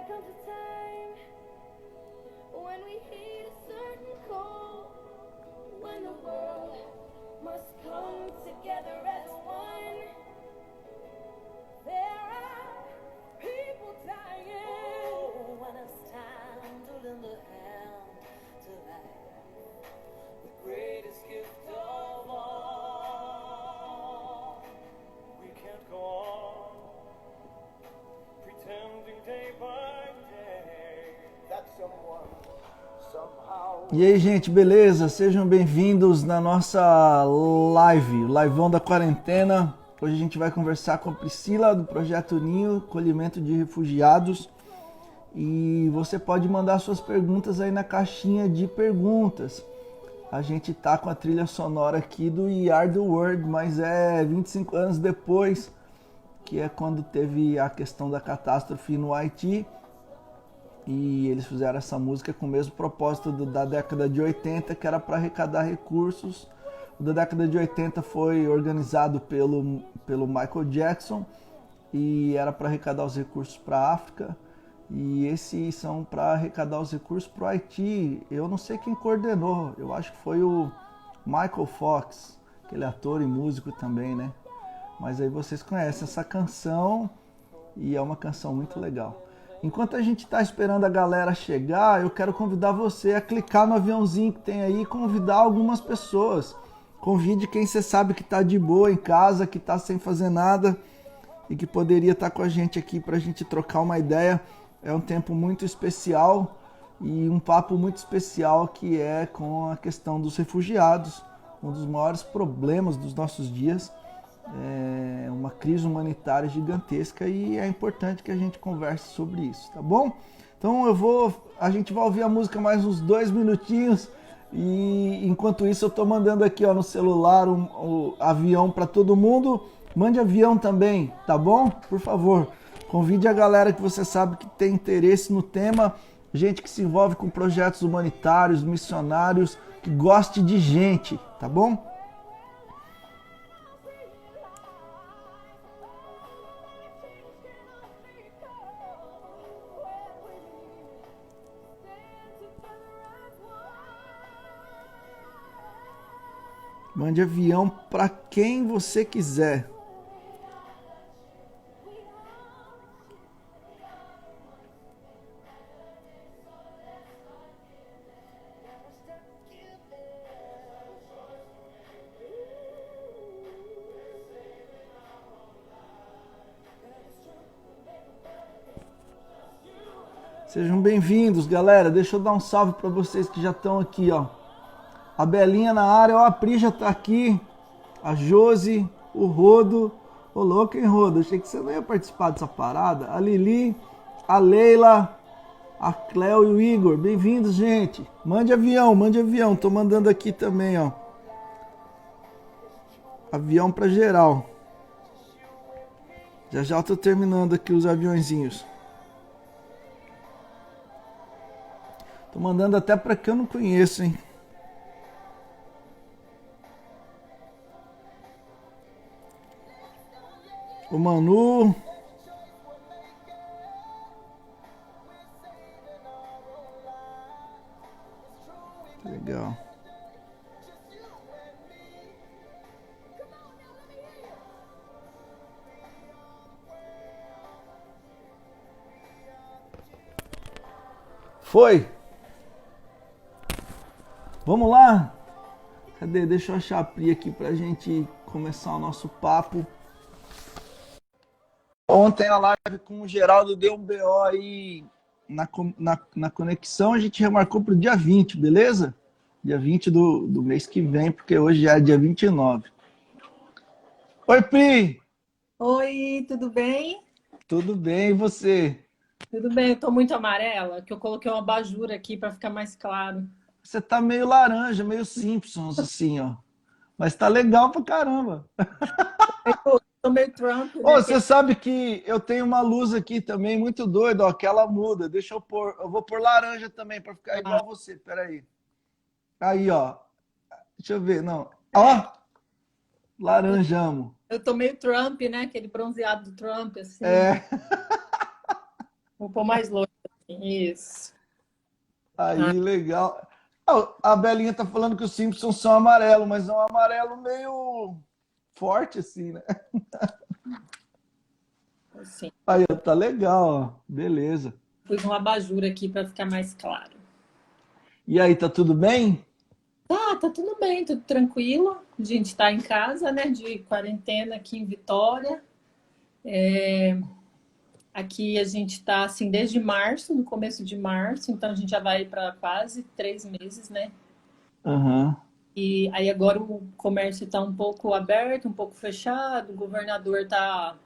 comes a time when we heed a certain call, when the world must come together as one. There are people dying. Oh, when it's time to lend a hand to life, the greatest gift of all. We can't go on pretending day by day that someone somehow. E aí, gente, beleza? Sejam bem-vindos na nossa liveão da quarentena. Hoje a gente vai conversar com a Priscila do Projeto Ninho, acolhimento de refugiados. E você pode mandar suas perguntas aí na caixinha de perguntas. A gente tá com a trilha sonora aqui do We Are The World, mas é 25 anos depois, que é quando teve a questão da catástrofe no Haiti. E eles fizeram essa música com o mesmo propósito da década de 80, que era para arrecadar recursos. O da década de 80 foi organizado pelo Michael Jackson e era para arrecadar os recursos para a África. E esses são para arrecadar os recursos para o Haiti. Eu não sei quem coordenou, eu acho que foi o Michael Fox, aquele ator e músico também, né? Mas aí vocês conhecem essa canção e é uma canção muito legal. Enquanto a gente está esperando a galera chegar, eu quero convidar você a clicar no aviãozinho que tem aí e convidar algumas pessoas. Convide quem você sabe que está de boa em casa, que está sem fazer nada e que poderia estar com a gente aqui para a gente trocar uma ideia. É um tempo muito especial e um papo muito especial que é com a questão dos refugiados, um dos maiores problemas dos nossos dias. É uma crise humanitária gigantesca e é importante que a gente converse sobre isso, tá bom? Então a gente vai ouvir a música mais uns 2 minutinhos e enquanto isso eu tô mandando aqui ó, no celular o avião para todo mundo. Mande avião também, tá bom? Por favor, convide a galera que você sabe que tem interesse no tema, gente que se envolve com projetos humanitários, missionários, que goste de gente, tá bom? Mande avião para quem você quiser. Sejam bem-vindos, galera. Deixa eu dar um salve para vocês que já estão aqui, ó. A Belinha na área, ó, a Pri já tá aqui, a Josi, o Rodo. Ô louco, hein, Rodo? Achei que você não ia participar dessa parada. A Lili, a Leila, a Cleo e o Igor. Bem-vindos, gente. Mande avião, mande avião. Tô mandando aqui também, ó. Avião pra geral. Já já eu tô terminando aqui os aviãozinhos. Tô mandando até pra quem eu não conheço, hein. O Manu. Legal. Foi. Vamos lá. Cadê? Deixa eu achar a Pri aqui pra gente começar o nosso papo. Ontem a live com o Geraldo deu um BO aí na conexão, a gente remarcou para o dia 20, beleza? Dia 20 do mês que vem, porque hoje já é dia 29. Oi, Pri! Oi, tudo bem? Tudo bem, e você? Tudo bem, eu tô muito amarela, que eu coloquei uma abajur aqui para ficar mais claro. Você tá meio laranja, meio Simpsons, assim, ó. Mas tá legal pra caramba. Eu tô meio Trump, Ô, né? você sabe que eu tenho uma luz aqui também muito doida, ó, que ela muda. Deixa eu pôr, eu vou pôr laranja também para ficar igual a você. Peraí. Aí, ó. Deixa eu ver, não. Ó, laranjamo. Eu tô meio Trump, né? Aquele bronzeado do Trump, assim. É. Vou pôr mais longe. Isso. Ah, Aí, legal. A Belinha tá falando que os Simpsons são amarelo, mas é um amarelo meio forte, assim, né? assim. Aí, ó, tá legal, ó. Beleza. Pus um abajur aqui para ficar mais claro. E aí, tá tudo bem? Tá tudo bem, tudo tranquilo. A gente está em casa, né, de quarentena aqui em Vitória. Aqui a gente está assim desde março, no começo de março, então a gente já vai para quase 3 meses, né? Aham. E aí agora o comércio está um pouco aberto, um pouco fechado, o governador tá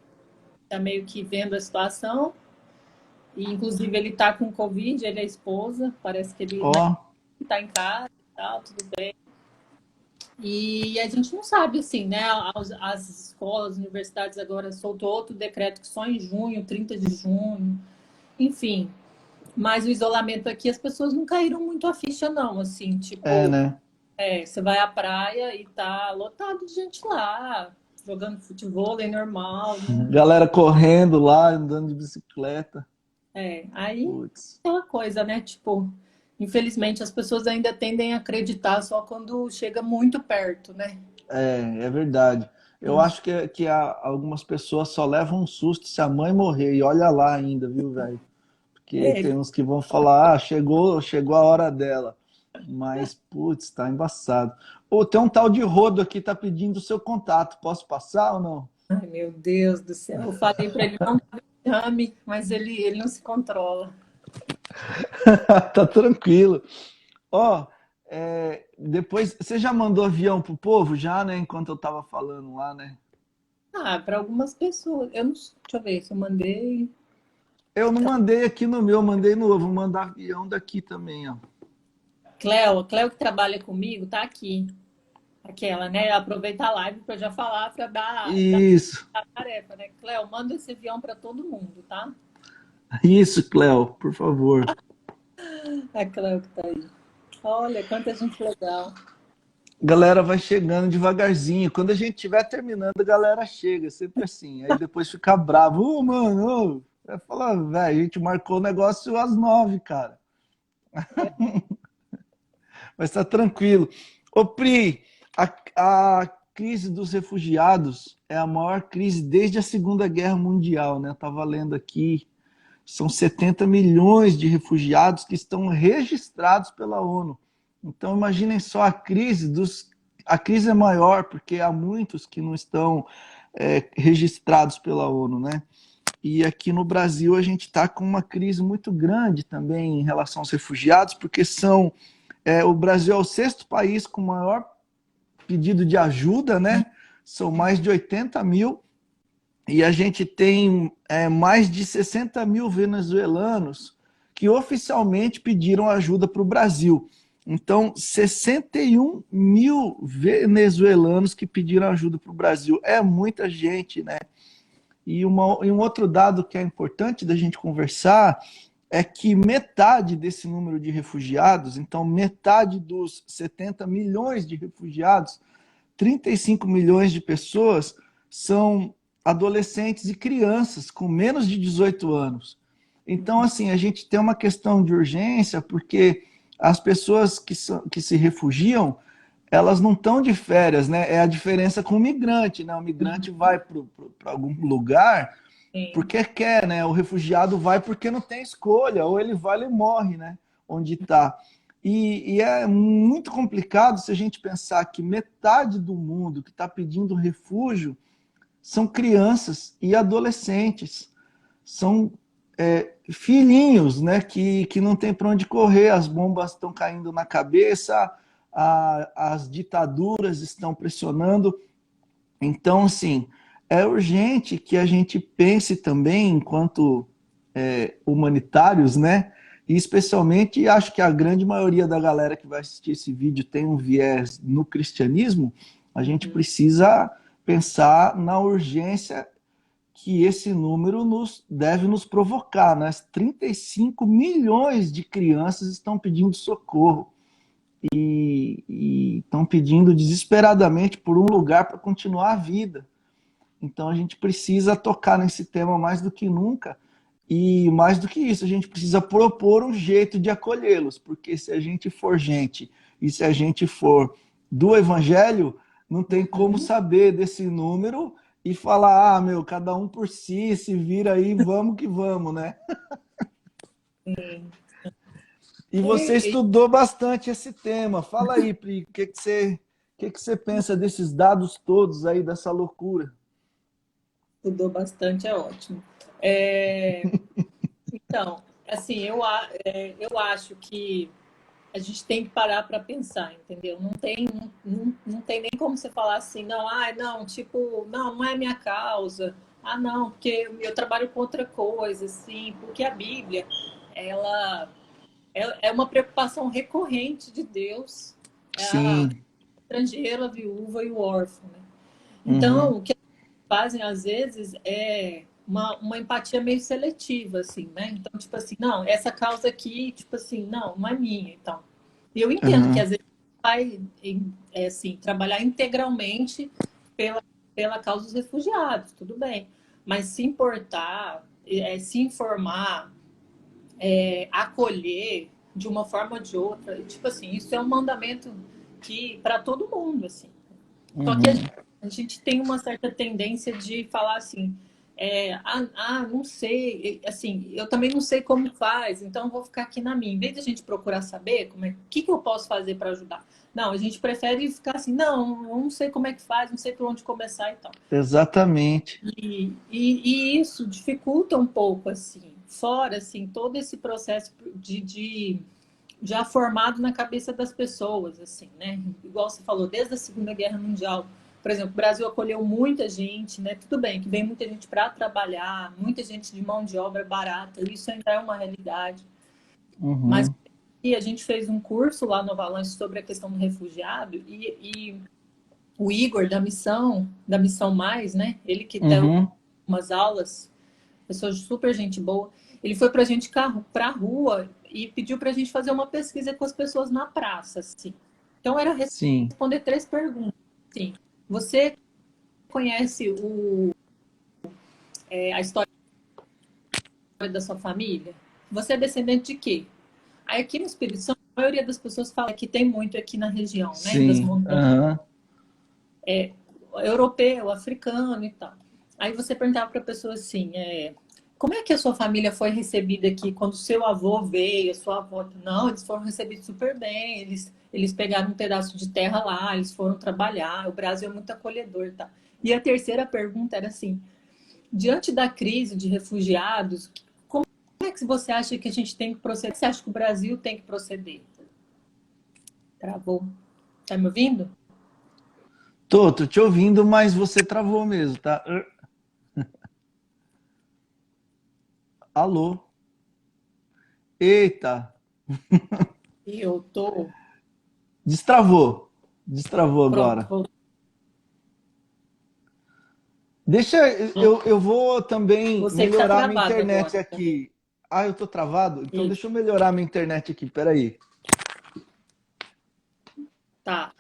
meio que vendo a situação, e inclusive ele tá com Covid, ele é a esposa, parece que ele, Ó, né, tá em casa e tal, tudo bem. E a gente não sabe, assim, né? As escolas, universidades agora soltou outro decreto que só em junho, 30 de junho, enfim. Mas o isolamento aqui, as pessoas não caíram muito a ficha, não. Assim, é, tipo, né? você vai à praia e tá lotado de gente lá, jogando futebol, é normal. Galera correndo lá, andando de bicicleta. Aí Putz. aquela coisa, né? Tipo, infelizmente as pessoas ainda tendem a acreditar só quando chega muito perto, né? É verdade. Eu acho que algumas pessoas só levam um susto se a mãe morrer. E olha lá ainda, viu, velho? Porque É, tem uns que vão falar, chegou a hora dela. Mas, putz, tá embaçado. Ô, tem um tal de Rodo aqui, tá pedindo o seu contato. Posso passar ou não? ai, meu Deus do céu. Eu falei para ele não dar exame, mas ele não se controla. Tá tranquilo. Ó, depois, você já mandou avião pro povo? Já, né? Enquanto eu tava falando lá, né? Para algumas pessoas. Eu não, deixa eu ver se eu mandei. Eu não mandei aqui no meu, mandei no. Vou mandar avião daqui também, ó. Cleo que trabalha comigo, tá aqui. Aquela, né? Aproveita a live para já falar, para dar Isso, a tarefa, né? Cleo, manda esse avião para todo mundo, tá? isso, Cléo, por favor. A Cleo que tá aí. Olha, quanta gente legal. Galera vai chegando devagarzinho. Quando a gente estiver terminando, a galera chega, sempre assim. Aí depois fica bravo. Ô, mano, ô. Vai falar, velho, a gente marcou o negócio às 9, cara. Mas tá tranquilo. Ô, Pri, a crise dos refugiados é a maior crise desde a Segunda Guerra Mundial, né? Eu tava lendo aqui, são 70 milhões de refugiados que estão registrados pela ONU. Então, imaginem só a crise dos. A crise é maior porque há muitos que não estão registrados pela ONU, né? E aqui no Brasil a gente está com uma crise muito grande também em relação aos refugiados, porque o Brasil é o sexto país com maior pedido de ajuda, né? São mais de 80 mil, e a gente tem mais de 60 mil venezuelanos que oficialmente pediram ajuda para o Brasil. Então, 61 mil venezuelanos que pediram ajuda para o Brasil. É muita gente, né? E um outro dado que é importante da gente conversar é que metade desse número de refugiados, então metade dos 70 milhões de refugiados, 35 milhões de pessoas são adolescentes e crianças com menos de 18 anos. Então, assim, a gente tem uma questão de urgência porque as pessoas que se refugiam, elas não estão de férias, né? É a diferença com o migrante, né? O migrante vai para algum lugar Sim. porque quer, né? O refugiado vai porque não tem escolha, ou ele vai e morre, né? Onde está. E é muito complicado se a gente pensar que metade do mundo que está pedindo refúgio são crianças e adolescentes. São filhinhos, né? Que não tem para onde correr, as bombas estão caindo na cabeça, as ditaduras estão pressionando. Então, assim, é urgente que a gente pense também, enquanto humanitários, né? E especialmente, acho que a grande maioria da galera que vai assistir esse vídeo tem um viés no cristianismo, a gente precisa pensar na urgência que esse número deve nos provocar, né? 35 milhões de crianças estão pedindo socorro e estão pedindo desesperadamente por um lugar para continuar a vida. Então a gente precisa tocar nesse tema mais do que nunca E mais do que isso, a gente precisa propor um jeito de acolhê-los, porque se a gente for gente e se a gente for do evangelho, não tem como Uhum. saber desse número e falar, ah, meu, cada um por si, se vira aí, vamos que vamos, né? E você E estudou bastante esse tema. Fala aí, Pri, o que que você pensa desses dados todos aí, dessa loucura? estudou bastante, é ótimo. É, então, assim, eu acho que a gente tem que parar para pensar, entendeu? Não tem nem como você falar assim, não, não, tipo, não é minha causa. Ah, não, porque eu trabalho com outra coisa, assim, porque a Bíblia, ela é uma preocupação recorrente de Deus, é a Sim. estrangeira, a viúva e o órfão, né? Uhum. Então, o que fazem às vezes é uma empatia meio seletiva, assim, né? Então, tipo assim, não, essa causa aqui, tipo assim, não é minha, então. E eu entendo que Uhum. às vezes vai, assim, trabalhar integralmente pela, pela causa dos refugiados, tudo bem. Mas se importar, se informar, acolher de uma forma ou de outra, tipo assim, isso é um mandamento que para todo mundo, assim. Só que Uhum. a gente tem uma certa tendência de falar assim, não sei, assim, eu também não sei como faz, então vou ficar aqui na minha. Em vez de a gente procurar saber o que eu posso fazer para ajudar. Não, a gente prefere ficar assim, não, eu não sei como é que faz, não sei por onde começar e tal. Exatamente. E isso dificulta um pouco, assim, fora, assim, todo esse processo de já formado na cabeça das pessoas, assim, né? Igual você falou, desde a Segunda Guerra Mundial, por exemplo, o Brasil acolheu muita gente, né? Tudo bem que vem muita gente para trabalhar, muita gente de mão de obra barata, isso ainda é uma realidade. Mas Uhum. e a gente fez um curso lá no Avalanche sobre a questão do refugiado e o Igor da Missão Mais, né? Ele que deu Uhum. umas aulas, pessoa super gente boa. Ele foi para a gente para a rua e pediu para a gente fazer uma pesquisa com as pessoas na praça, assim. Então era Sim. responder 3 perguntas. Assim, você conhece a história da sua família? Você é descendente de quê? Aí aqui no Espírito Santo, a maioria das pessoas fala que tem muito aqui na região, né, das Sim. montanhas, Aham. europeu, africano e tal. Aí você perguntava para a pessoa assim, como é que a sua família foi recebida aqui quando seu avô veio, a sua avó? Não, eles foram recebidos super bem, eles pegaram um pedaço de terra lá, eles foram trabalhar, o Brasil é muito acolhedor, tá? E a terceira pergunta era assim, diante da crise de refugiados, como é que você acha que a gente tem que proceder? Você acha que o Brasil tem que proceder? Travou. Tá me ouvindo? Tô te ouvindo, mas você travou mesmo, tá? Alô? Eita, Eu tô. destravou. Destravou Pronto, agora. vou. Deixa, eu vou também Você que tá melhorar minha travado internet agora. aqui. Ah, eu tô travado? Então Isso, deixa eu melhorar minha internet aqui, peraí. tá.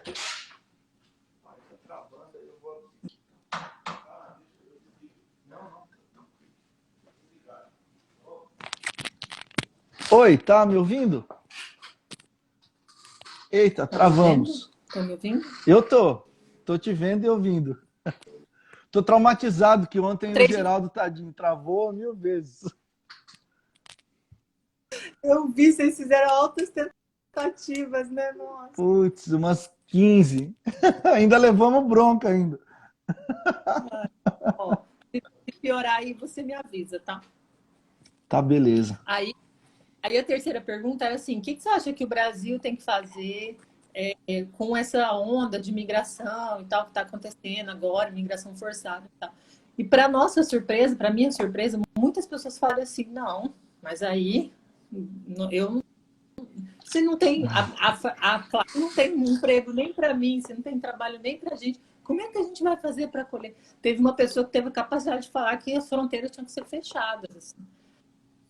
Oi, tá me ouvindo? Eita, Tá me vendo? travamos. Tá me ouvindo? Eu tô te vendo e ouvindo. Tô traumatizado que ontem o 3. Geraldo Tadinho travou 1000 vezes. Eu vi, vocês fizeram altas tentativas, né? Nossa. Putz, umas 15. Ainda levamos bronca ainda. Ó, se piorar aí, você me avisa, tá? Tá, beleza. Aí, aí a terceira pergunta era assim: o que você acha que o Brasil tem que fazer com essa onda de migração e tal que está acontecendo agora, migração forçada e tal? E para nossa surpresa, para minha surpresa, muitas pessoas falam assim: não, mas aí eu você não tem classe não tem emprego nem para mim, você não tem trabalho nem para a gente. Como é que a gente vai fazer para acolher? Teve uma pessoa que teve a capacidade de falar que as fronteiras tinham que ser fechadas. Assim.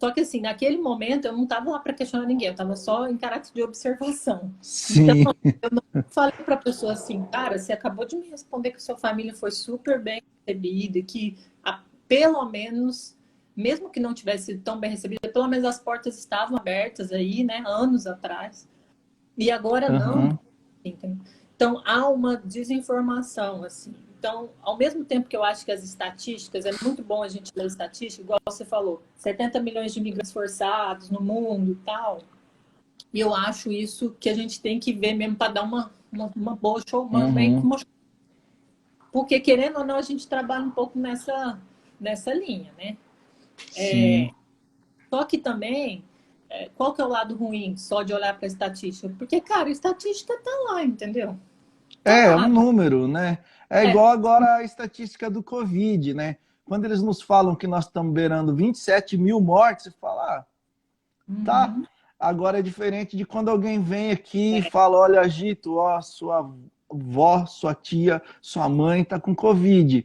Só que assim, naquele momento eu não estava lá para questionar ninguém, eu estava só em caráter de observação. Então, Sim. eu não falei para a pessoa assim, cara, você acabou de me responder que sua família foi super bem recebida, que pelo menos mesmo que não tivesse sido tão bem recebida, pelo menos as portas estavam abertas aí, né, anos atrás. E agora não. Aham. Entendeu? Então, há uma desinformação, assim. Então, ao mesmo tempo que eu acho que as estatísticas, é muito bom a gente ler estatística, igual você falou, 70 milhões de imigrantes forçados no mundo e tal. E eu acho isso que a gente tem que ver mesmo para dar uma boa show, Uhum. porque, querendo ou não, a gente trabalha um pouco nessa linha, né? Sim. Só que também, qual que é o lado ruim só de olhar para a estatística? Porque, cara, a estatística tá lá, entendeu? Tá É um lá. número, né? É É, igual agora a estatística do Covid, né? Quando eles nos falam que nós estamos beirando 27 mil mortes, você fala, ah, tá. uhum, Agora é diferente de quando alguém vem aqui e fala, olha, Gito, ó, sua avó, sua tia, sua mãe tá com Covid.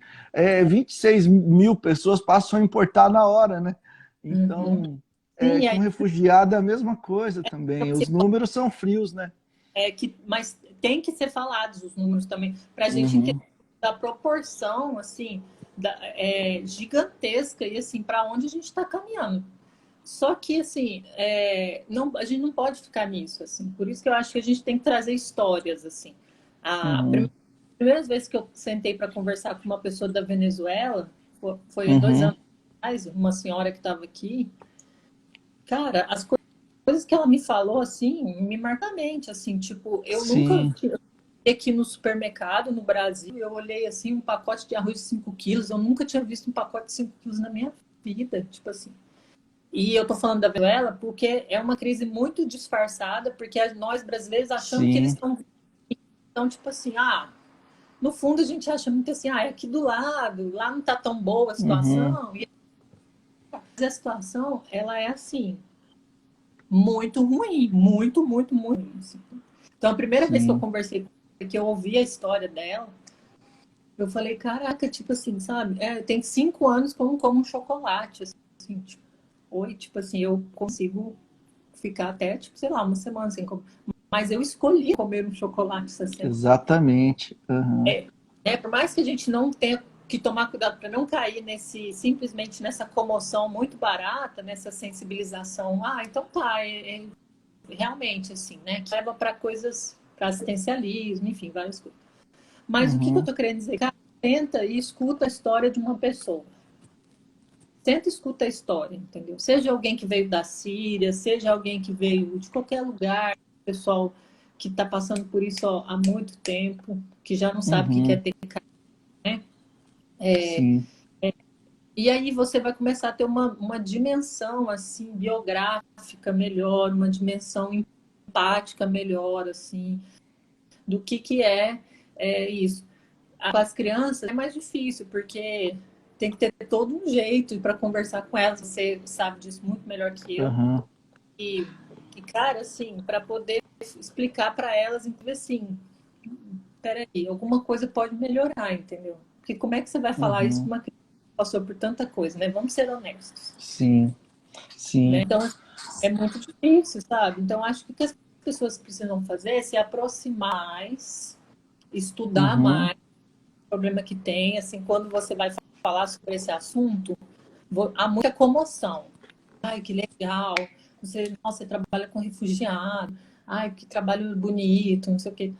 26 mil pessoas passam a importar na hora, né? uhum. Então, Sim, com aí refugiado é a mesma coisa também. Os você números são frios, né? mas tem que ser falados os números também, para a gente entender Uhum, a proporção, assim, gigantesca e, assim, para onde a gente está caminhando. Só que, assim, não, a gente não pode ficar nisso, assim. Por isso que eu acho que a gente tem que trazer histórias, assim. A uhum, primeira vez que eu sentei para conversar com uma pessoa da Venezuela, foi 2 anos uhum. atrás, uma senhora que estava aqui. Cara, as coisas que ela me falou, assim, me marcam a mente, assim, tipo, eu nunca Sim, fui aqui no supermercado, no Brasil, eu olhei, assim, um pacote de arroz de 5 quilos, eu nunca tinha visto um pacote de 5 quilos na minha vida, tipo assim. E eu tô falando da Venezuela porque é uma crise muito disfarçada, porque nós brasileiros achamos que eles sim. estão tipo assim, no fundo a gente acha muito assim, é aqui do lado, lá não tá tão boa a Uhum, situação, e a situação, ela é assim, muito ruim, muito, muito, muito ruim, assim. Então, a primeira vez que eu sim. conversei com ela, que eu ouvi a história dela, eu falei, caraca, tipo assim, sabe? Tem 5 anos que eu não como um chocolate, assim, tipo, oi, tipo assim, eu consigo ficar até, tipo, sei lá, uma semana sem comer. Mas eu escolhi comer um chocolate essa semana. Exatamente. Uhum, Por mais que a gente não tenha que tomar cuidado para não cair simplesmente nessa comoção muito barata, nessa sensibilização. Então tá, realmente assim, né? Que leva para coisas, para assistencialismo, enfim, várias coisas. Mas o que eu uhum, tô querendo dizer? Cara, senta e escuta a história de uma pessoa. Senta e escuta a história, entendeu? Seja alguém que veio da Síria, seja alguém que veio de qualquer lugar, pessoal que está passando por isso há muito tempo, que já não sabe o que quer uhum, ter, né? sim. E aí você vai começar a ter uma dimensão assim biográfica melhor, uma dimensão empática melhor, assim, do que é isso. Com as crianças é mais difícil, porque tem que ter todo um jeito para conversar com elas. Você sabe disso muito melhor que eu. Uhum, E, cara, assim, para poder explicar para elas, então, assim, peraí, alguma coisa pode melhorar, entendeu? Porque como é que você vai falar isso com uhum, uma criança que passou por tanta coisa, né? Vamos ser honestos, sim, né? sim. Então, é muito difícil, sabe? Então, acho que o que as pessoas precisam fazer é se aproximar mais, estudar Uhum, mais o problema que tem, assim, quando você vai falar sobre esse assunto, há muita comoção. Ai, que legal. Nossa, você trabalha com refugiado. Ai, que trabalho bonito, não sei o quê.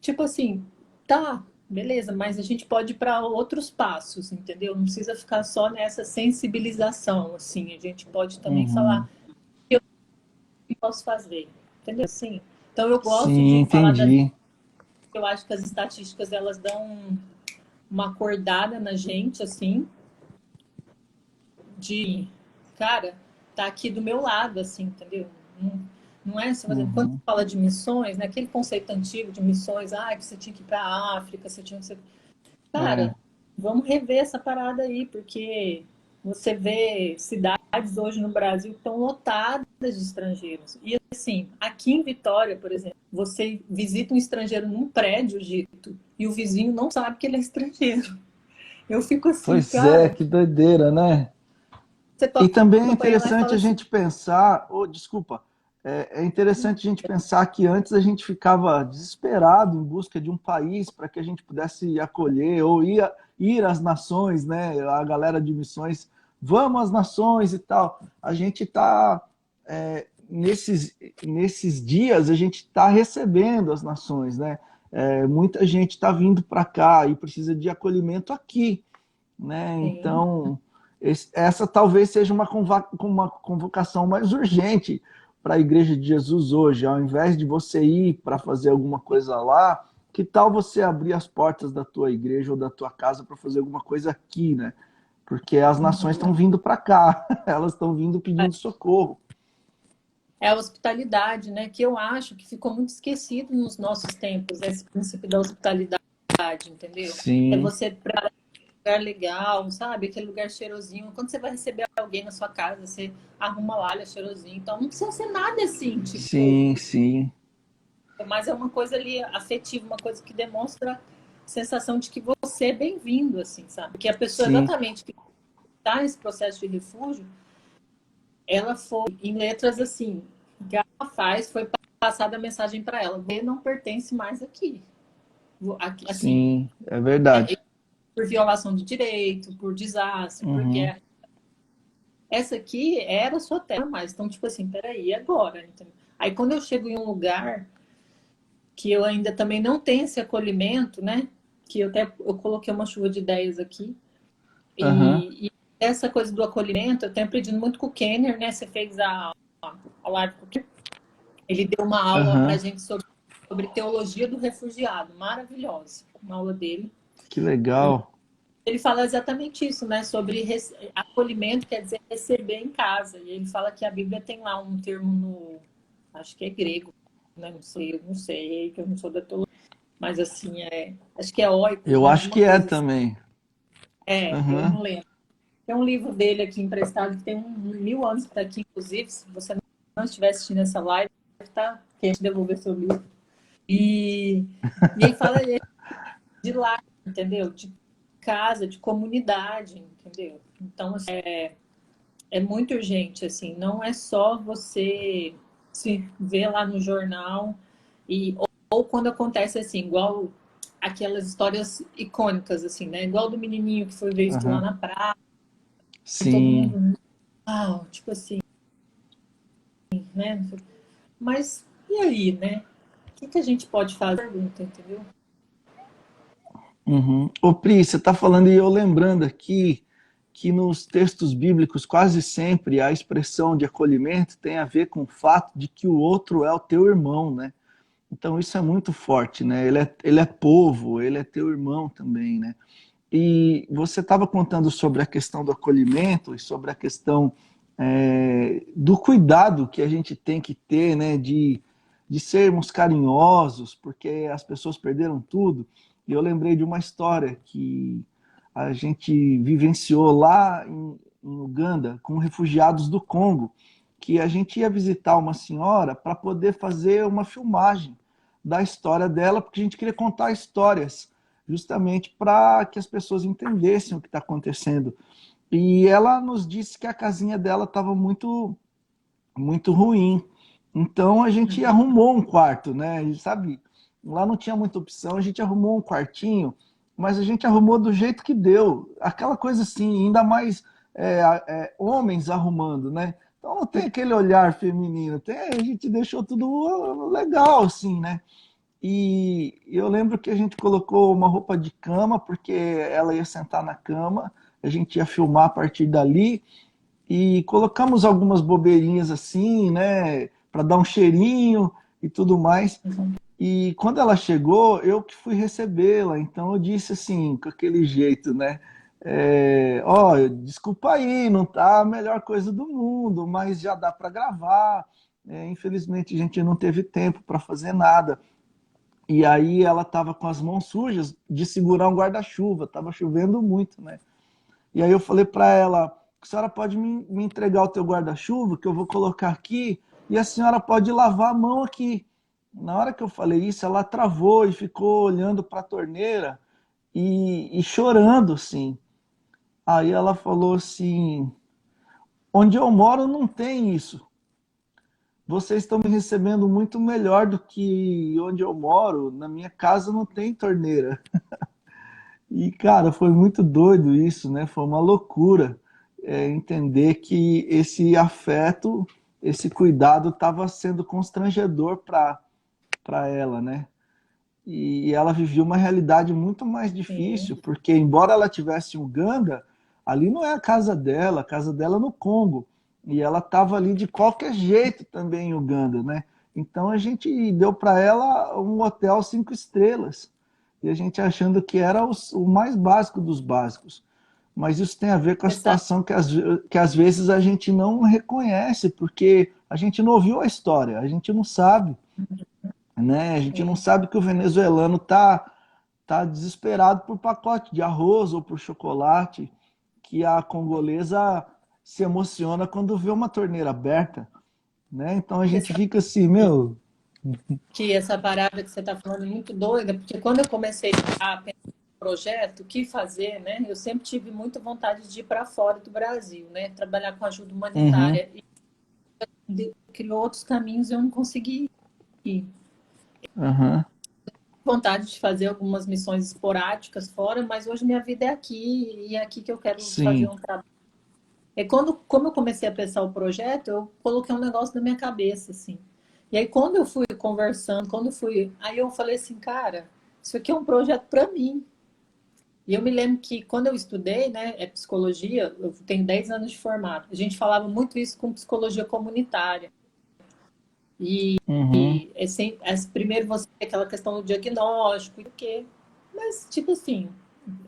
Tipo assim, tá, beleza, mas a gente pode ir para outros passos, entendeu? Não precisa ficar só nessa sensibilização, assim. A gente pode também uhum. falar o que eu posso fazer, entendeu? Assim, então eu gosto Sim, de falar entendi. eu acho que as estatísticas elas dão uma acordada na gente, assim, de, cara, tá aqui do meu lado, assim, entendeu? Não, não é, assim, por exemplo, quando Uhum, fala de missões, né, aquele conceito antigo de missões, que você tinha que ir para a África, você tinha que ser... é, Cara, vamos rever essa parada aí, porque você vê cidades hoje no Brasil que estão lotadas de estrangeiros. E assim, aqui em Vitória, por exemplo, você visita um estrangeiro num prédio, Gito, e o vizinho não sabe que ele é estrangeiro. Eu fico assim, pois é, cara, que doideira, né? você E toca também a é campainha lá e interessante fala a assim, gente pensar, desculpa, é interessante a gente pensar que antes a gente ficava desesperado em busca de um país para que a gente pudesse acolher ou ir às nações, né? A galera de missões vamos às nações e tal. A gente está, nesses dias, a gente está recebendo as nações, né? Muita gente está vindo para cá e precisa de acolhimento aqui, né? Sim. Então, essa talvez seja uma convocação mais urgente para a Igreja de Jesus hoje. Ao invés de você ir para fazer alguma coisa lá, que tal você abrir as portas da tua igreja ou da tua casa para fazer alguma coisa aqui, né? Porque as nações estão Uhum. vindo para cá, elas estão vindo pedindo socorro. É a hospitalidade, né? Que eu acho que ficou muito esquecido nos nossos tempos, esse princípio da hospitalidade, entendeu? É Sim, você para um lugar legal, sabe? Aquele lugar cheirosinho. Quando você vai receber alguém na sua casa, você arruma lá, ele é cheirosinho. Então não precisa ser nada assim, tipo, sim, sim, mas é uma coisa ali afetiva, uma coisa que demonstra a sensação de que você é bem-vindo, assim, sabe? Que a pessoa sim. exatamente que está nesse processo de refúgio, ela foi em letras assim, garrafais, foi passada a mensagem para ela: você não pertence mais aqui. Assim, Sim, é verdade. por violação de direito, por desastre, por Uhum, guerra. Essa aqui era a sua terra, mas então, tipo assim, peraí, agora? Entendeu? Aí quando eu chego em um lugar que eu ainda também não tenho esse acolhimento, né? Que eu coloquei uma chuva de ideias aqui. aham, E essa coisa do acolhimento, eu tenho aprendido muito com o Kenner, né? Você fez a live com o Kenner. Ele deu uma aula para a aham. gente sobre teologia do refugiado, maravilhosa, uma aula dele. Que E legal. ele fala exatamente isso, né? Sobre acolhimento, quer dizer receber em casa. E ele fala que a Bíblia tem lá um termo no, acho que é grego, né? Não sei, que eu não sou da teologia, mas assim, acho que é oikos, Eu né? acho Alguma que é coisa assim. também. Eu não Aham. lembro. Tem um livro dele aqui emprestado que tem 1000 anos que está aqui, inclusive. Se você não estiver assistindo essa live, tá querendo devolver seu livro. E ele fala de lá, entendeu? De casa, de comunidade, entendeu? Então, assim, é muito urgente, assim. Não é só você se ver lá no jornal ou quando acontece assim, igual aquelas histórias icônicas, assim, né? Igual do menininho que foi visto lá Aham. na praia e todo Sim. mundo, uau, tipo assim, né? Mas e aí, né? O que a gente pode fazer? Pergunta, entendeu? Uhum. Ô, Pri, você está falando e eu lembrando aqui que nos textos bíblicos quase sempre a expressão de acolhimento tem a ver com o fato de que o outro é o teu irmão, né? Então isso é muito forte, né? Ele é povo, ele é teu irmão também, né? E você estava contando sobre a questão do acolhimento e sobre a questão do cuidado que a gente tem que ter, né? De sermos carinhosos, porque as pessoas perderam tudo. E eu lembrei de uma história que a gente vivenciou lá em Uganda com refugiados do Congo, que a gente ia visitar uma senhora para poder fazer uma filmagem da história dela, porque a gente queria contar histórias justamente para que as pessoas entendessem o que está acontecendo. E ela nos disse que a casinha dela estava muito, muito ruim. Então a gente Uhum. arrumou um quarto, né? E, sabe, lá não tinha muita opção, a gente arrumou um quartinho, mas a gente arrumou do jeito que deu. Aquela coisa assim, ainda mais homens arrumando, né? Então não tem aquele olhar feminino, a gente deixou tudo legal, assim, né? E eu lembro que a gente colocou uma roupa de cama, porque ela ia sentar na cama, a gente ia filmar a partir dali, e colocamos algumas bobeirinhas assim, né, para dar um cheirinho e tudo mais. E quando ela chegou, eu que fui recebê-la, então eu disse assim, com aquele jeito, né? Ó, desculpa aí, não tá a melhor coisa do mundo, mas já dá para gravar. Infelizmente a gente não teve tempo para fazer nada. E aí ela estava com as mãos sujas de segurar um guarda-chuva, estava chovendo muito, né? E aí eu falei para ela, a senhora pode me entregar o teu guarda-chuva, que eu vou colocar aqui, e a senhora pode lavar a mão aqui. Na hora que eu falei isso, ela travou e ficou olhando para a torneira e chorando, assim. Aí ela falou assim, onde eu moro não tem isso. Vocês estão me recebendo muito melhor do que onde eu moro. Na minha casa não tem torneira. E, cara, foi muito doido isso, né? Foi uma loucura. entender que esse afeto, esse cuidado estava sendo constrangedor para ela, né? E ela vivia uma realidade muito mais difícil, Sim, porque embora ela tivesse em Uganda, ali não é a casa dela é no Congo. E ela estava ali de qualquer jeito também em Uganda, né? Então a gente deu para ela um hotel 5 estrelas. E a gente achando que era o mais básico dos básicos. Mas isso tem a ver com a exato. situação que às vezes a gente não reconhece, porque a gente não ouviu a história, a gente não sabe, né? A gente não Sim. sabe que o venezuelano tá desesperado por pacote de arroz ou por chocolate, que a congolesa se emociona quando vê uma torneira aberta, né? Então a Você gente sabe fica assim, meu, que essa parada que você está falando é muito doida, porque quando eu comecei a pensar no projeto, o que fazer, né? Eu sempre tive muita vontade de ir para fora do Brasil, né? Trabalhar com ajuda uhum, humanitária. E criou outros caminhos e eu não consegui ir. uhum, Vontade de fazer algumas missões esporádicas fora, mas hoje minha vida é aqui e é aqui que eu quero fazer sim, um trabalho. E quando, como eu comecei a pensar o projeto, eu coloquei um negócio na minha cabeça, assim. E aí, quando eu fui conversando, quando eu fui. Aí eu falei assim, cara, isso aqui é um projeto para mim. E eu me lembro que quando eu estudei, né, psicologia, eu tenho 10 anos de formado, a gente falava muito isso com psicologia comunitária. uhum, E primeiro você tem aquela questão do diagnóstico e o quê. Mas, tipo assim,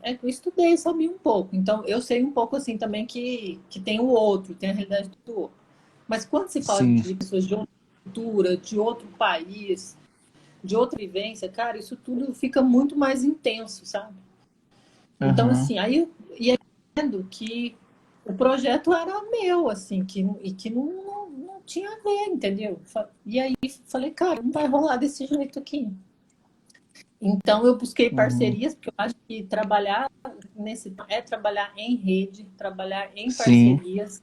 eu estudei, sabia um pouco. Então, eu sei um pouco assim também que tem o outro, tem a realidade do outro. Mas quando se fala sim, de pessoas de outra cultura, de outro país, de outra vivência, cara, isso tudo fica muito mais intenso, sabe? Então, uhum, assim, aí e aí vendo que o projeto era meu, assim, e que não tinha a ver, entendeu? E aí falei, cara, não vai rolar desse jeito aqui. Então eu busquei uhum, parcerias, porque eu acho que trabalhar é trabalhar em rede, trabalhar em sim, parcerias,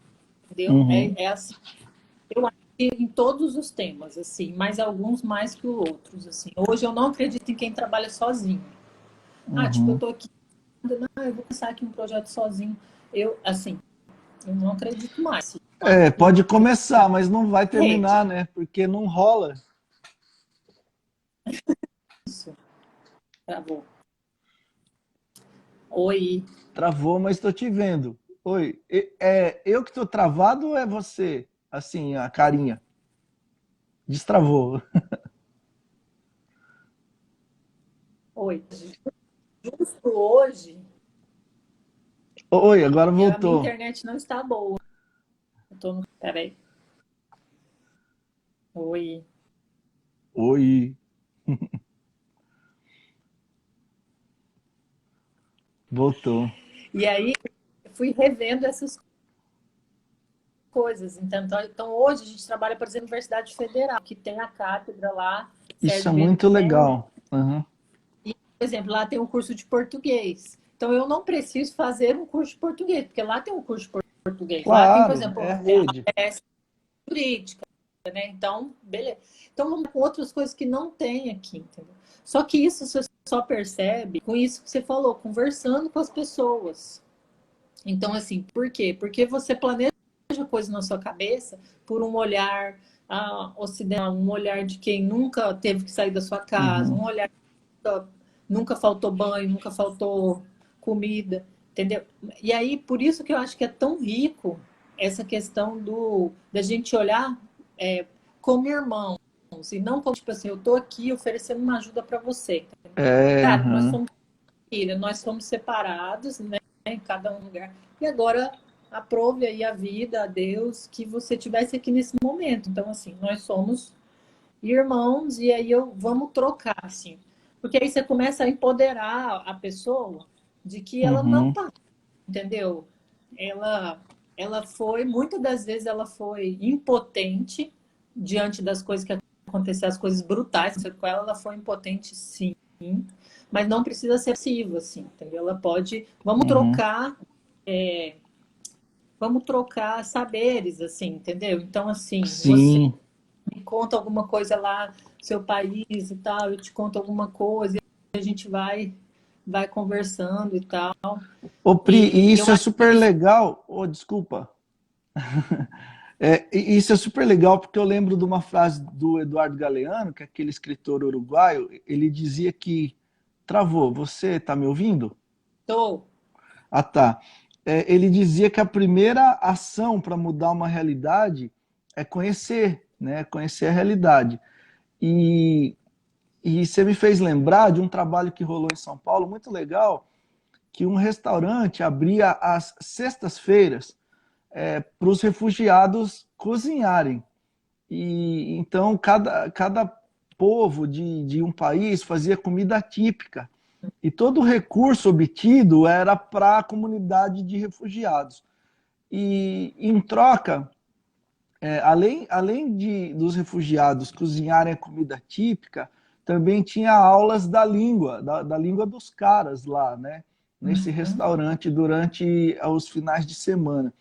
entendeu? uhum, É assim, eu acho que em todos os temas, assim, mas alguns mais que outros, assim. Hoje eu não acredito em quem trabalha sozinho. Ah, tipo, eu uhum. tô aqui, eu vou começar aqui um projeto sozinho. Eu, assim, eu não acredito mais. Eu acho É, que pode começar, mas não vai rede, terminar, né? Porque não rola. isso, travou. Oi, Travou, mas estou te vendo. Oi, é eu que estou travado ou é você? Assim, a carinha. Destravou. oi. Justo hoje, Oi, agora a minha voltou. internet não está boa. Eu tô no. Peraí. Oi. Oi, voltou. E aí, eu fui revendo essas coisas. Então, hoje a gente trabalha, por exemplo, na Universidade Federal, que tem a cátedra lá, Isso é Sérgio muito Mello. legal. Uhum. E, por exemplo, lá tem um curso de português. Então, eu não preciso fazer um curso de português, porque lá tem um curso de português. Lá tem, por Claro, exemplo, é a rede. jurídica, né? Então, beleza. Então, vamos com outras coisas que não tem aqui, entendeu? Só que isso você só percebe com isso que você falou, conversando com as pessoas. Então, assim, por quê? Porque você planeja coisas na sua cabeça por um olhar ocidental, um olhar de quem nunca teve que sair da sua casa, Uhum. um olhar que nunca faltou banho, nunca faltou comida, entendeu? E aí, por isso que eu acho que é tão rico essa questão da gente olhar é, como irmãos, e não como, tipo assim, eu tô aqui oferecendo uma ajuda para você. É, Cara, nós uhum. somos família, nós somos separados, né, em cada um lugar. E agora aprove aí a vida, a Deus, que você tivesse aqui nesse momento. Então, assim, nós somos irmãos e aí vamos trocar, assim. Porque aí você começa a empoderar a pessoa de que ela não Uhum. tá, entendeu? Ela, ela foi, muitas das vezes ela foi impotente diante das coisas que aconteceram, as coisas brutais com ela, ela foi impotente sim, mas não precisa ser passiva, assim, entendeu? Ela pode, Uhum. vamos trocar saberes, assim, entendeu? Então, assim, você Sim. me conta alguma coisa lá, seu país e tal, eu te conto alguma coisa, e a gente vai vai conversando e tal. Ô, Pri, e E isso eu é acho que super legal. Oh, desculpa. E isso é super legal porque eu lembro de uma frase do Eduardo Galeano, que é aquele escritor uruguaio. Ele dizia que... Travou, você está me ouvindo? tô. Ah, tá. Ele dizia que a primeira ação para mudar uma realidade é conhecer, né? Conhecer a realidade. E, e você me fez lembrar de um trabalho que rolou em São Paulo, muito legal, que um restaurante abria às sextas-feiras para os refugiados cozinharem. E então cada povo de um país fazia comida típica. E todo o recurso obtido era para a comunidade de refugiados. E em troca, além dos refugiados cozinharem a comida típica, também tinha aulas da língua, da língua dos caras lá, né? Nesse Uhum. restaurante durante os finais de semana.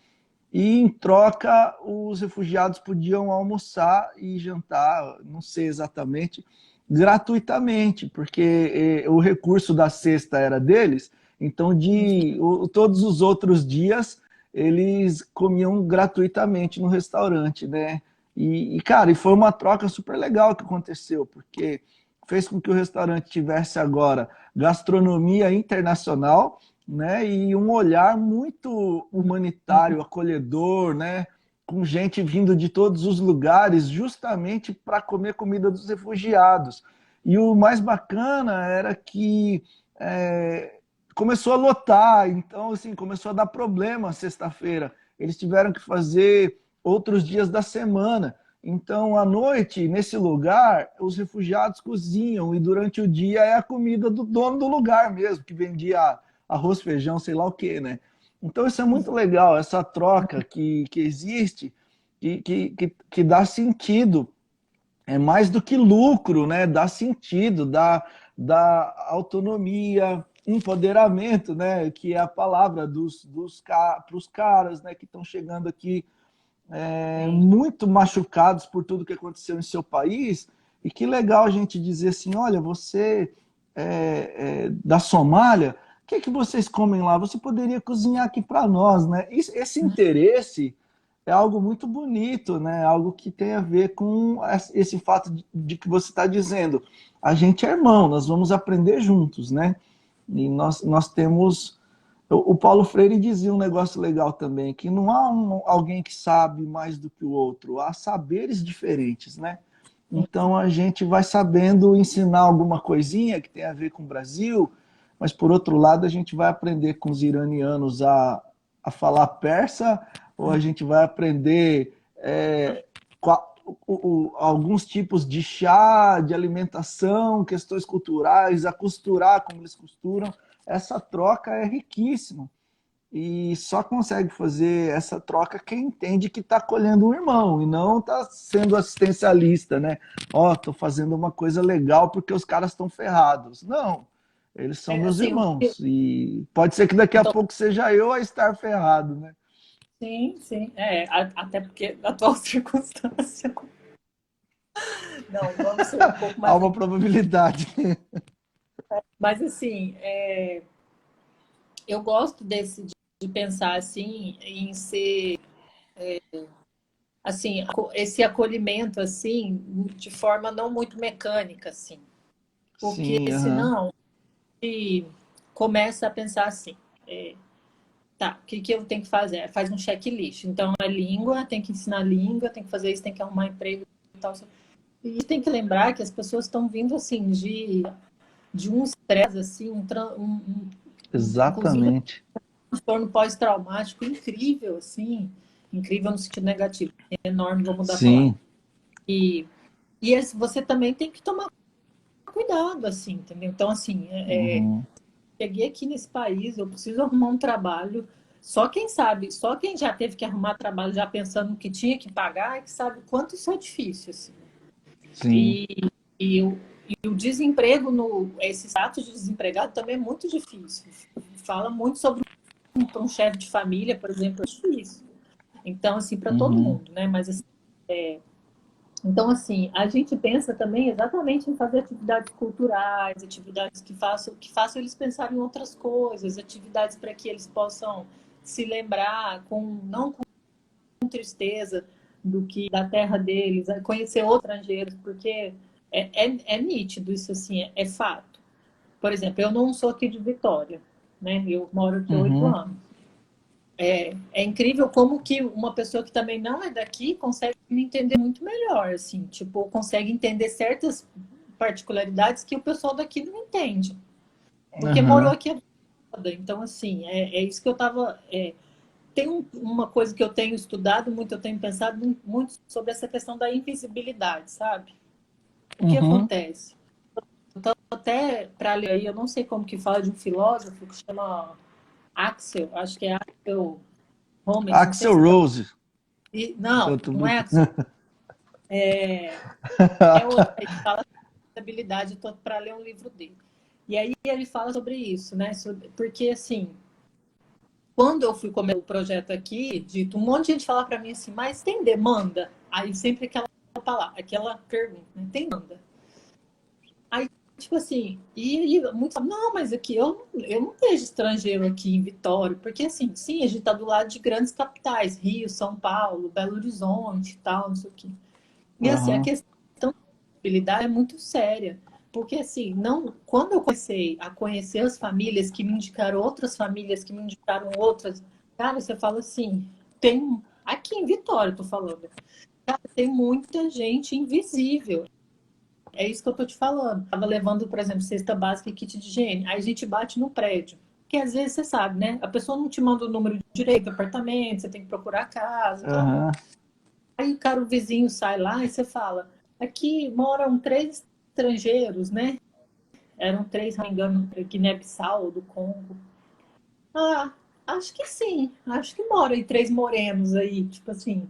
E em troca, os refugiados podiam almoçar e jantar, não sei exatamente, gratuitamente, porque o recurso da cesta era deles, então todos os outros dias eles comiam gratuitamente no restaurante, né? Cara, foi uma troca super legal que aconteceu, porque fez com que o restaurante tivesse agora gastronomia internacional, né? E um olhar muito humanitário, acolhedor, né? Com gente vindo de todos os lugares, justamente para comer comida dos refugiados. E o mais bacana era que começou a lotar, então assim começou a dar problema sexta-feira. Eles tiveram que fazer outros dias da semana. Então, à noite, nesse lugar, os refugiados cozinham e durante o dia é a comida do dono do lugar mesmo, que vendia arroz, feijão, sei lá o quê, né? Então isso é muito legal, essa troca que existe, que dá sentido, é mais do que lucro, né? Dá sentido, dá autonomia, empoderamento, né? Que é a palavra para os caras, né? Que estão chegando aqui Sim. muito machucados por tudo que aconteceu em seu país, e que legal a gente dizer assim, olha, você da Somália, o que é que vocês comem lá? Você poderia cozinhar aqui para nós, né? Esse interesse é algo muito bonito, né? Algo que tem a ver com esse fato de que você está dizendo. A gente é irmão, nós vamos aprender juntos, né? E nós temos... O Paulo Freire dizia um negócio legal também, que não há alguém que sabe mais do que o outro, há saberes diferentes, né? Então a gente vai sabendo ensinar alguma coisinha que tem a ver com o Brasil, mas por outro lado a gente vai aprender com os iranianos a falar persa, ou a gente vai aprender alguns tipos de chá, de alimentação, questões culturais, a costurar como eles costuram. Essa troca é riquíssima. E só consegue fazer essa troca quem entende que está acolhendo um irmão e não está sendo assistencialista, né? Ó, estou fazendo uma coisa legal porque os caras estão ferrados. Não, eles são meus Assim, irmãos. E pode ser que daqui a então, pouco seja eu a estar ferrado, né? sim, sim. Até porque na atual circunstância. Não, vamos ser um pouco Há mais. uma probabilidade. Mas assim, eu gosto de pensar assim, em ser assim, esse acolhimento assim, de forma não muito mecânica, assim. Porque Sim, aham. senão e começa a pensar assim, tá, o que eu tenho que fazer? Faz um checklist. Então, é língua, tem que ensinar língua, tem que fazer isso, tem que arrumar emprego e tal. E tem que lembrar que as pessoas estão vindo assim de um estresse, assim, inclusive um Exatamente. transtorno pós-traumático incrível, assim, incrível no sentido negativo, enorme, vou mudar a palavra. Sim. E, você também tem que tomar cuidado, assim, entendeu? Então, assim, Uhum. cheguei aqui nesse país, eu preciso arrumar um trabalho. Só quem sabe, só quem já teve que arrumar trabalho já pensando no que tinha que pagar, é que sabe o quanto isso é difícil, assim. Sim. E, e, o, e o desemprego, esse status de desempregado também é muito difícil. Fala muito sobre um chefe de família, por exemplo, é difícil. Então, assim, para todo Uhum. mundo, né? Mas assim, Então, assim, a gente pensa também exatamente em fazer atividades culturais, atividades que façam eles pensarem em outras coisas, atividades para que eles possam se lembrar, não com tristeza do que da terra deles, conhecer outros estrangeiros, porque é nítido isso, assim, é fato. Por exemplo, eu não sou aqui de Vitória, né? Eu moro aqui há 8 anos. É incrível como que uma pessoa que também não é daqui consegue me entender muito melhor, assim, tipo, consegue entender certas particularidades que o pessoal daqui não entende, porque morou Aham. aqui a vida. Então, assim, é isso que eu tava. Tem uma coisa que eu tenho estudado muito, eu tenho pensado muito sobre essa questão da invisibilidade, sabe? O que Uhum. acontece? Então, até para ler aí, eu não sei como que fala de um filósofo que chama Axel, acho que é Axel Homens, não sei Axl se está. Rose. Não, Tô não é brincando. Axel, é outro aí que fala sobre habilidade, estou para ler um livro dele. E aí ele fala sobre isso, né? Porque assim, quando eu fui comer o projeto aqui, dito, um monte de gente fala para mim assim, mas tem demanda? Aí sempre aquela palavra, aquela pergunta, né? Tem demanda? Aí, tipo assim, e muitos falam, não, mas aqui eu não vejo estrangeiro aqui em Vitória, porque assim, sim, a gente está do lado de grandes capitais, Rio, São Paulo, Belo Horizonte e tal, não sei o quê. E assim, a Aham. questão da habilidade é muito séria. Porque assim, não, quando eu comecei a conhecer as famílias que me indicaram outras famílias, que me indicaram outras, cara, você fala assim, tem aqui em Vitória, eu tô falando, cara, tem muita gente invisível. É isso que eu tô te falando. Tava levando, por exemplo, cesta básica e kit de higiene. Aí a gente bate no prédio. Porque às vezes você sabe, né? A pessoa não te manda o número direito do apartamento, você tem que procurar a casa e tal. Aham. Aí o cara, o vizinho sai lá e você fala: aqui moram 3 estrangeiros, né? Eram 3, se não me engano, Guiné-Bissau, do Congo. Ah, acho que sim. Acho que moram aí 3 morenos aí, tipo assim.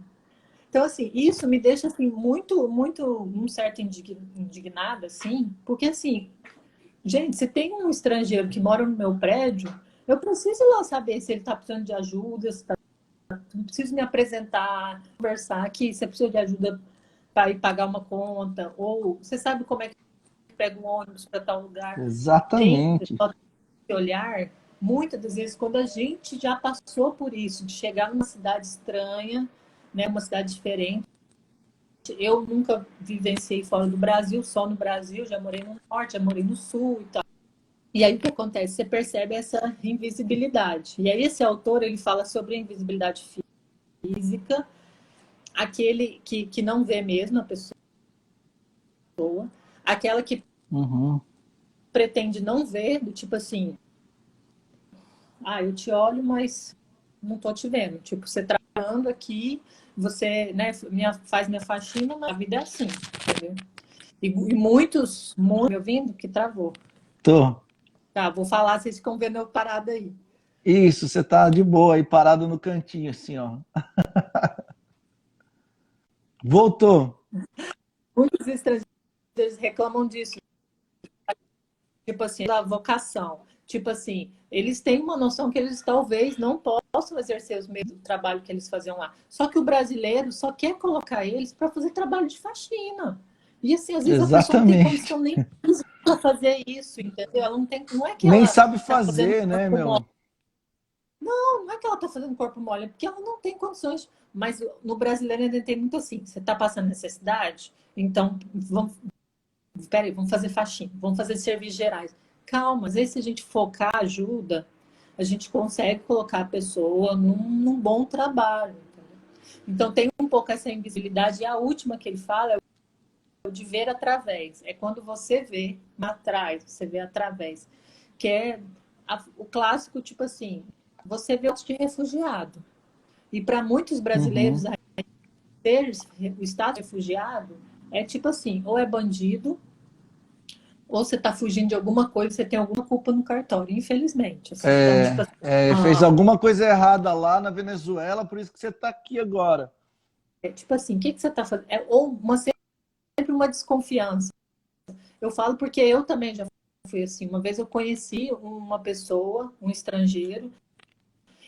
Então, assim, isso me deixa, assim, muito, muito, um certo indignada, assim, porque, assim, gente, se tem um estrangeiro que mora no meu prédio, eu preciso lá saber se ele está precisando de ajuda, se tá, eu preciso me apresentar, conversar aqui, se precisa de ajuda para ir pagar uma conta, ou você sabe como é que pega um ônibus para tal lugar. Gente, Exatamente. só esse olhar, muitas das vezes, quando a gente já passou por isso, de chegar numa cidade estranha, né, uma cidade diferente, eu nunca vivenciei fora do Brasil, só no Brasil, já morei no norte, já morei no sul e tal. E aí o que acontece? Você percebe essa invisibilidade. E aí esse autor, ele fala sobre a invisibilidade física, aquele que não vê mesmo a pessoa, aquela que Uhum. pretende não ver, do tipo assim, ah, eu te olho, mas não tô te vendo. Tipo, você trabalhando aqui, você, né, faz minha faxina, mas a vida é assim, entendeu? E muitos me ouvindo, que travou. Tô. Tá, vou falar, vocês ficam vendo eu parada aí. Isso, você tá de boa aí, parado no cantinho, assim, ó. Voltou. Muitos estrangeiros reclamam disso, tipo assim, da vocação. Tipo assim, eles têm uma noção que eles talvez não possam exercer os mesmos trabalho que eles faziam lá. Só que o brasileiro só quer colocar eles para fazer trabalho de faxina. E assim, às vezes a pessoa não tem Exatamente. condição nem para fazer isso, entendeu? Ela não tem, não é que Nem ela sabe está fazendo fazer, né, corpo mole, meu? não é que ela está fazendo corpo mole, é porque ela não tem condições. Mas no brasileiro ainda tem muito assim, você está passando necessidade, então vamos, espera aí, vamos fazer faxina, vamos fazer serviços gerais. Calma, às vezes se a gente focar ajuda, a gente consegue colocar a pessoa num bom trabalho. Entendeu? Então tem um pouco essa invisibilidade. E a última que ele fala é o de ver através. É quando você vê atrás, você vê através. Que é o clássico, tipo assim, você vê o de refugiado. E para muitos brasileiros, Uhum. ter o status de refugiado é tipo assim, ou é bandido, ou você está fugindo de alguma coisa, você tem alguma culpa no cartório, infelizmente. Assim. Então, tipo assim, Fez alguma coisa errada lá na Venezuela, por isso que você tá aqui agora. tipo assim, o que você está fazendo? Ou sempre uma desconfiança. Eu falo porque eu também já fui assim. Uma vez eu conheci uma pessoa, um estrangeiro,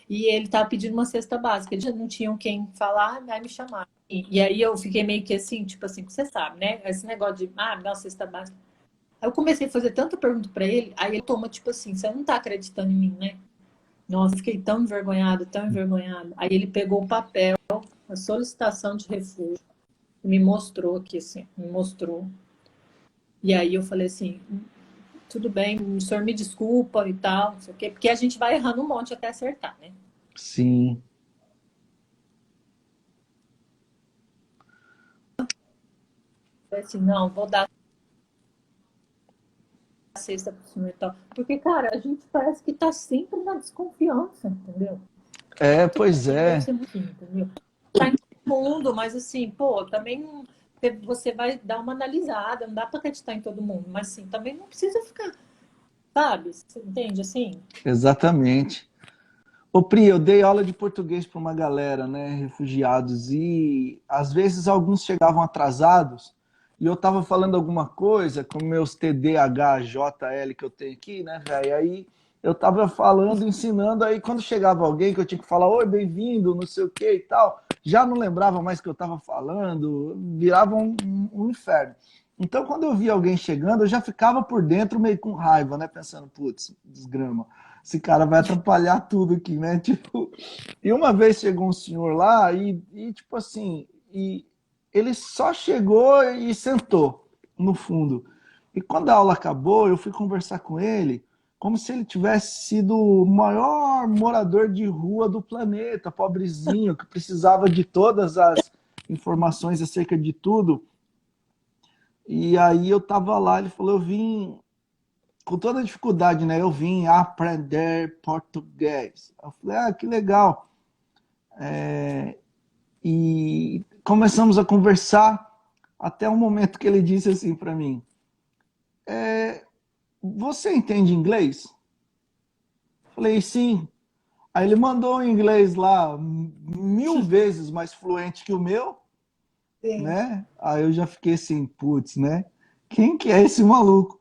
e ele estava pedindo uma cesta básica. Eles não tinham quem falar, aí me chamaram. e aí eu fiquei meio que assim, tipo assim, você sabe, né? Esse negócio de, me dá uma cesta básica. Aí eu comecei a fazer tanta pergunta pra ele, aí ele toma, tipo assim, você não tá acreditando em mim, né? Nossa, fiquei tão envergonhado, tão envergonhado. Aí ele pegou o papel, a solicitação de refúgio, me mostrou aqui, assim, me mostrou. E aí eu falei assim, tudo bem, o senhor me desculpa e tal, não sei o quê, porque a gente vai errando um monte até acertar, né? Sim. Eu falei assim, não, vou dar a cesta pro senhor e tal. Porque, cara, a gente parece que tá sempre na desconfiança, entendeu? É, pois Assim, deve é. ser muito, entendeu? Tá em todo mundo, mas assim, pô, também você vai dar uma analisada, não dá pra acreditar em todo mundo, mas assim, também não precisa ficar, sabe? Você entende assim? Exatamente. Ô Pri, eu dei aula de português para uma galera, né, refugiados, e às vezes alguns chegavam atrasados e eu tava falando alguma coisa com meus TDAH, JL que eu tenho aqui, né, velho? Aí eu tava falando, ensinando, aí quando chegava alguém que eu tinha que falar, oi, bem-vindo, não sei o que e tal, já não lembrava mais o que eu tava falando, virava um inferno. Então, quando eu via alguém chegando, eu já ficava por dentro meio com raiva, né, pensando, putz, desgrama. Esse cara vai atrapalhar tudo aqui, né? Tipo, e uma vez chegou um senhor lá tipo assim, e ele só chegou e sentou no fundo. E quando a aula acabou, eu fui conversar com ele como se ele tivesse sido o maior morador de rua do planeta, pobrezinho, que precisava de todas as informações acerca de tudo. E aí eu tava lá, ele falou, eu vim com toda a dificuldade, né? Eu vim aprender português. Eu falei, que legal. E começamos a conversar até um momento que ele disse assim para mim: Você entende inglês? Eu falei, sim. Aí ele mandou um inglês lá 1000 vezes mais fluente que o meu, Sim. né? Aí eu já fiquei assim, putz, né? Quem que é esse maluco?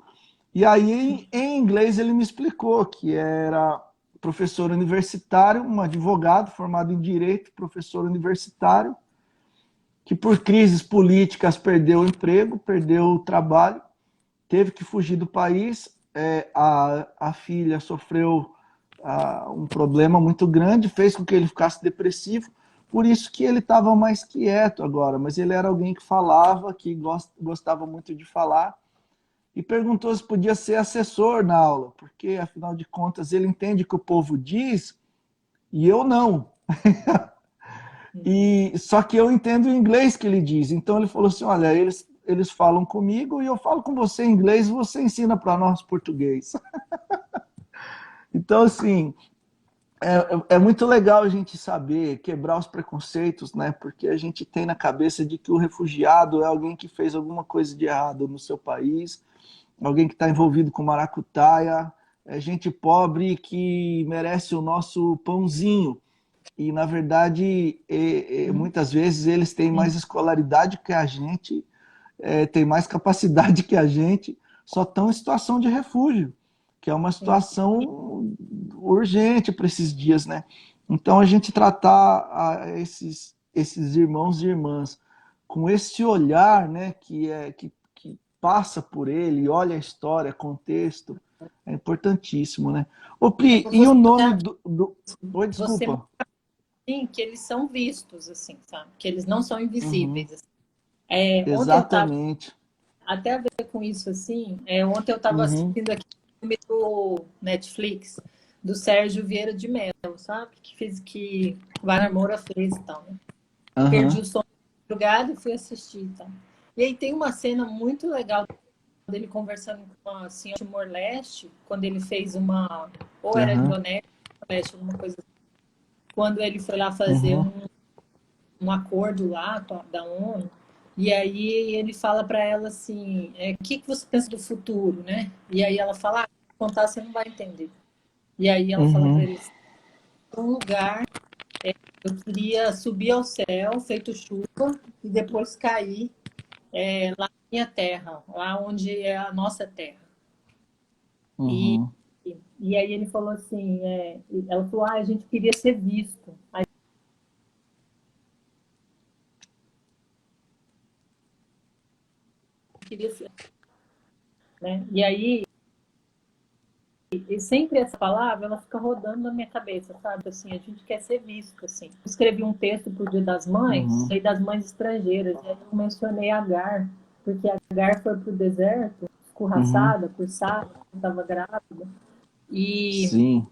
E aí, em inglês, ele me explicou que era professor universitário, um advogado formado em direito, professor universitário, que por crises políticas perdeu o emprego, perdeu o trabalho, teve que fugir do país. A filha sofreu um problema muito grande, fez com que ele ficasse depressivo, por isso que ele estava mais quieto agora, mas ele era alguém que falava, que gostava muito de falar, e perguntou se podia ser assessor na aula, porque afinal de contas ele entende o que o povo diz e eu não. E só que eu entendo o inglês que ele diz. Então ele falou assim: olha, eles falam comigo e eu falo com você em inglês e você ensina para nós português. Então, assim, é muito legal a gente saber quebrar os preconceitos, né? Porque a gente tem na cabeça de que o refugiado é alguém que fez alguma coisa de errado no seu país, alguém que está envolvido com maracutaia, é gente pobre que merece o nosso pãozinho. E, na verdade, muitas vezes eles têm mais escolaridade que a gente, têm mais capacidade que a gente, só estão em situação de refúgio, que é uma situação urgente para esses dias, né? Então, a gente tratar esses irmãos e irmãs com esse olhar, né, que passa por ele, olha a história, contexto, é importantíssimo, né? Ô, Pri, e o nome do... Oi, Você desculpa. assim, que eles são vistos, assim, sabe? Que eles não são Uhum. invisíveis. Assim. Ontem eu estava, Exatamente. até a ver com isso, assim, ontem eu estava Uhum. assistindo aqui o filme do Netflix, do Sérgio Vieira de Mello, sabe? Que Wagner Moura fez e tal, né? Perdi Aham. o sono de madrugada e fui assistir e tal. E aí tem uma cena muito legal dele conversando com a senhora de Timor-Leste, quando ele fez uma... Ou era Aham. Indonésia, Timor-Leste, alguma coisa assim. Quando ele foi lá fazer Uhum. um acordo lá da ONU, e aí ele fala para ela assim, o que você pensa do futuro, né? E aí ela fala, se contar você não vai entender. E aí ela fala para Uhum. ele assim, um lugar, eu queria subir ao céu, feito chuva, e depois cair lá na minha terra, lá onde é a nossa terra. E, Uhum. e aí ele falou assim, ela falou, a gente queria ser visto. Aí queria ser, né? E aí, e sempre essa palavra, ela fica rodando na minha cabeça, sabe? Assim, a gente quer ser visto, assim. Eu escrevi um texto pro Dia das Mães, Uhum. das mães estrangeiras, e aí eu mencionei Agar, porque Agar foi pro deserto, Uhum. escorraçada por Sara, estava grávida, e, Sim,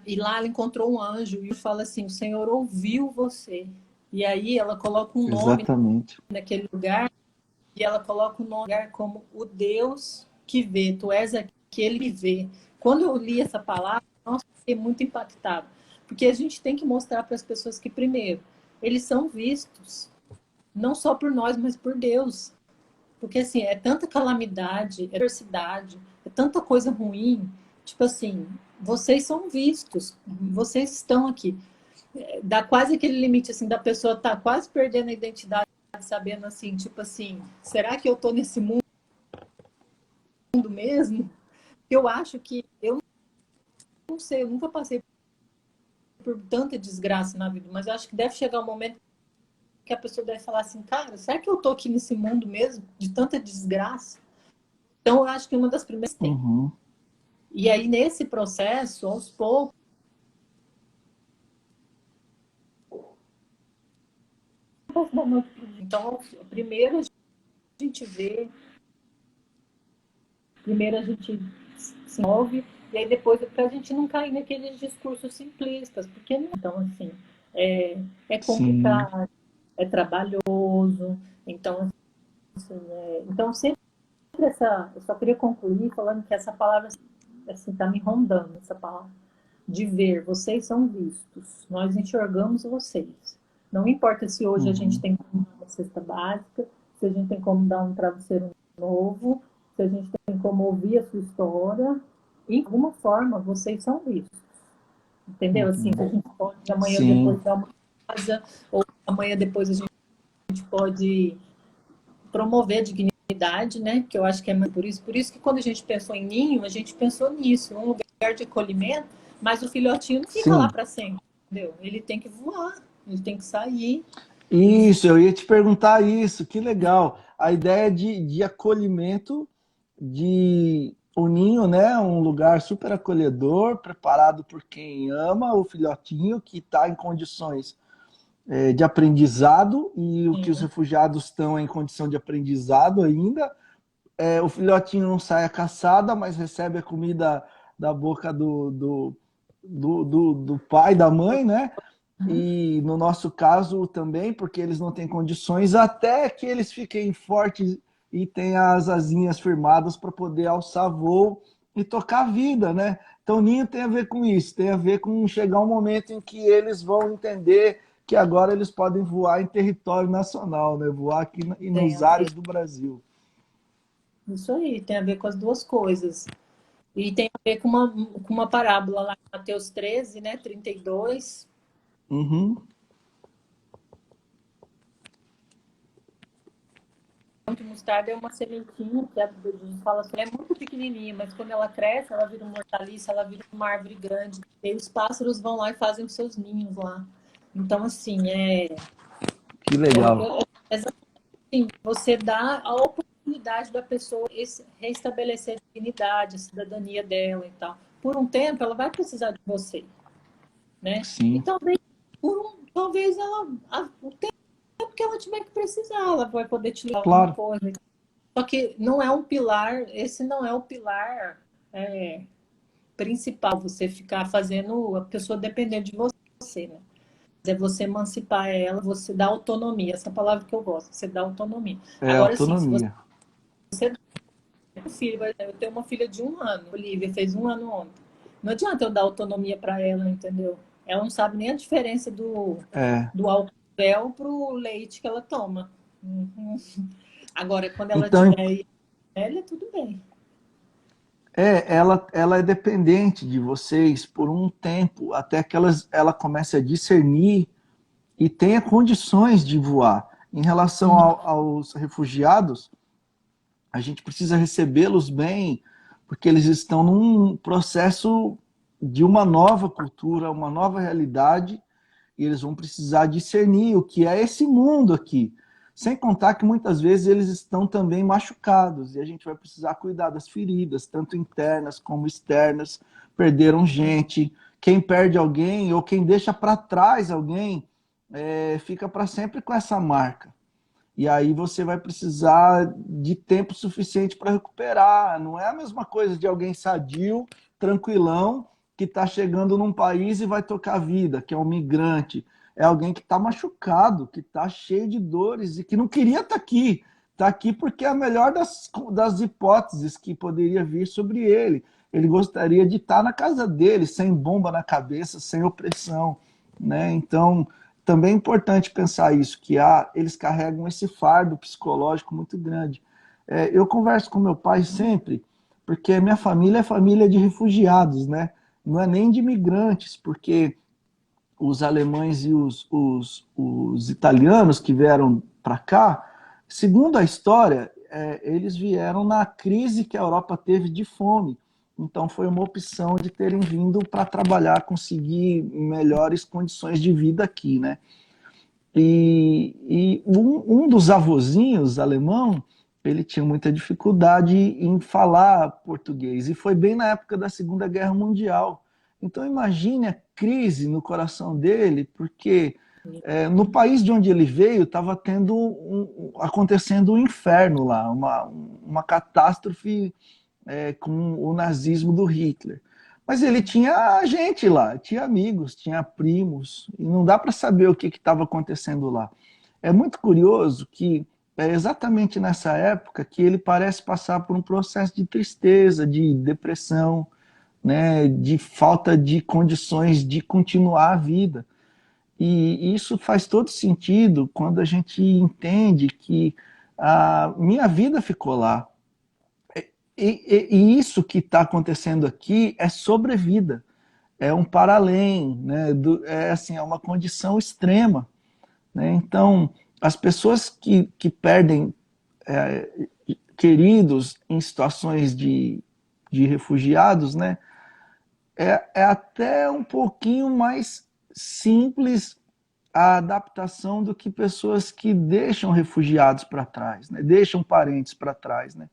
e lá ela encontrou um anjo e fala assim, o Senhor ouviu você. E aí ela coloca um nome exatamente. naquele lugar, e ela coloca o nome como o Deus que vê, tu és aquele que vê. Quando eu li essa palavra, nossa, fiquei muito impactada, porque a gente tem que mostrar para as pessoas que, primeiro, eles são vistos, não só por nós, mas por Deus. Porque, assim, é tanta calamidade, é adversidade, é tanta coisa ruim, tipo assim, vocês são vistos, vocês estão aqui. Dá quase aquele limite, assim, da pessoa estar quase perdendo a identidade, sabendo assim, tipo assim, será que eu tô nesse mundo mesmo? Eu acho que, eu não sei, eu nunca passei por tanta desgraça na vida, mas eu acho que deve chegar um momento que a pessoa deve falar assim, cara, será que eu tô aqui nesse mundo mesmo, de tanta desgraça? Então, eu acho que uma das primeiras tem. Uhum. E aí, nesse processo, aos poucos, então, primeiro a gente vê, primeiro a gente se move, e aí depois, para a gente não cair naqueles discursos simplistas, porque não, então, assim, é Sim. complicado, é trabalhoso, então, assim, então sempre essa, eu só queria concluir falando que essa palavra, assim, está me rondando, essa palavra, de ver, vocês são vistos, nós enxergamos vocês. Não importa se hoje a gente Uhum. tem como dar uma cesta básica, se a gente tem como dar um travesseiro novo, se a gente tem como ouvir a sua história, de alguma forma vocês são vistos. Entendeu? Assim, se a Uhum. gente pode amanhã Sim, depois dar uma casa, ou amanhã depois a gente pode promover a dignidade, né? Que eu acho que é por isso que quando a gente pensou em ninho, a gente pensou nisso, um lugar de acolhimento, mas o filhotinho não fica lá sim. para sempre, entendeu? Ele tem que voar, ele tem que sair. Isso, eu ia te perguntar isso, que legal. A ideia de acolhimento, de o ninho, né? Um lugar super acolhedor, preparado por quem ama o filhotinho, que está em condições de aprendizado, e o que os Sim, refugiados estão em condição de aprendizado ainda. O filhotinho não sai a caçada, mas recebe a comida da boca do pai, da mãe, né? E no nosso caso também, porque eles não têm condições, até que eles fiquem fortes e tenham as asinhas firmadas para poder alçar voo e tocar a vida, né? Então, ninho tem a ver com isso, tem a ver com chegar um momento em que eles vão entender que agora eles podem voar em território nacional, né? Voar aqui e tem nos a ver. ares do Brasil. Isso aí, tem a ver com as duas coisas. E tem a ver com uma parábola lá em Mateus 13, né? 32. Uhum, De mostarda é uma sementinha que a gente fala assim, é muito pequenininha, mas quando ela cresce, ela vira uma hortaliça, ela vira uma árvore grande. E aí os pássaros vão lá e fazem os seus ninhos lá. Então, assim, que legal. assim, você dá a oportunidade da pessoa restabelecer a dignidade, a cidadania dela e tal. Por um tempo, ela vai precisar de você, né? E Sim, talvez, talvez o tempo que ela tiver que precisar, ela vai poder te dar alguma claro. coisa. Só que não é um pilar, esse não é o pilar principal, você ficar fazendo a pessoa depender de você, né? É você emancipar ela, você dá autonomia, essa palavra que eu gosto, você dá autonomia. É Agora sim, se você autonomia. tem um filho, eu tenho uma filha de 1 ano, Olivia fez 1 ano ontem. Não adianta eu dar autonomia para ela, entendeu? Ela não sabe nem a diferença É. do álcool gel pro leite que ela toma. Uhum. Agora, quando ela Então, tiver velha, tudo bem. ela é dependente de vocês por um tempo, até que ela comece a discernir e tenha condições de voar. Em relação Uhum. aos refugiados, a gente precisa recebê-los bem, porque eles estão num processo de uma nova cultura, uma nova realidade, e eles vão precisar discernir o que é esse mundo aqui. Sem contar que muitas vezes eles estão também machucados e a gente vai precisar cuidar das feridas, tanto internas como externas. Perderam gente, quem perde alguém ou quem deixa para trás alguém fica para sempre com essa marca. E aí você vai precisar de tempo suficiente para recuperar. Não é a mesma coisa de alguém sadio, tranquilão, que está chegando num país e vai tocar a vida, que é um migrante. É alguém que está machucado, que está cheio de dores e que não queria estar aqui. Está aqui porque é a melhor das hipóteses que poderia vir sobre ele. Ele gostaria de estar na casa dele, sem bomba na cabeça, sem opressão, né? Então, também é importante pensar isso, que eles carregam esse fardo psicológico muito grande. Eu converso com meu pai sempre, porque minha família é família de refugiados, né? Não é nem de imigrantes, porque os alemães e os italianos que vieram para cá, segundo a história, eles vieram na crise que a Europa teve de fome. Então foi uma opção de terem vindo para trabalhar, conseguir melhores condições de vida aqui, né? E um dos avôzinhos alemão, ele tinha muita dificuldade em falar português, e foi bem na época da Segunda Guerra Mundial. Então imagine a crise no coração dele, porque no país de onde ele veio estava acontecendo um inferno lá, uma catástrofe com o nazismo do Hitler. Mas ele tinha gente lá, tinha amigos, tinha primos, e não dá para saber o que estava acontecendo lá. É muito curioso que é exatamente nessa época que ele parece passar por um processo de tristeza, de depressão, né, de falta de condições de continuar a vida. E isso faz todo sentido quando a gente entende que a minha vida ficou lá. E isso que está acontecendo aqui é sobrevida, é um para-além, né? É uma condição extrema, né? Então, as pessoas que perdem queridos em situações de refugiados, né? É até um pouquinho mais simples a adaptação do que pessoas que deixam refugiados para trás, né? Deixam parentes para trás, né?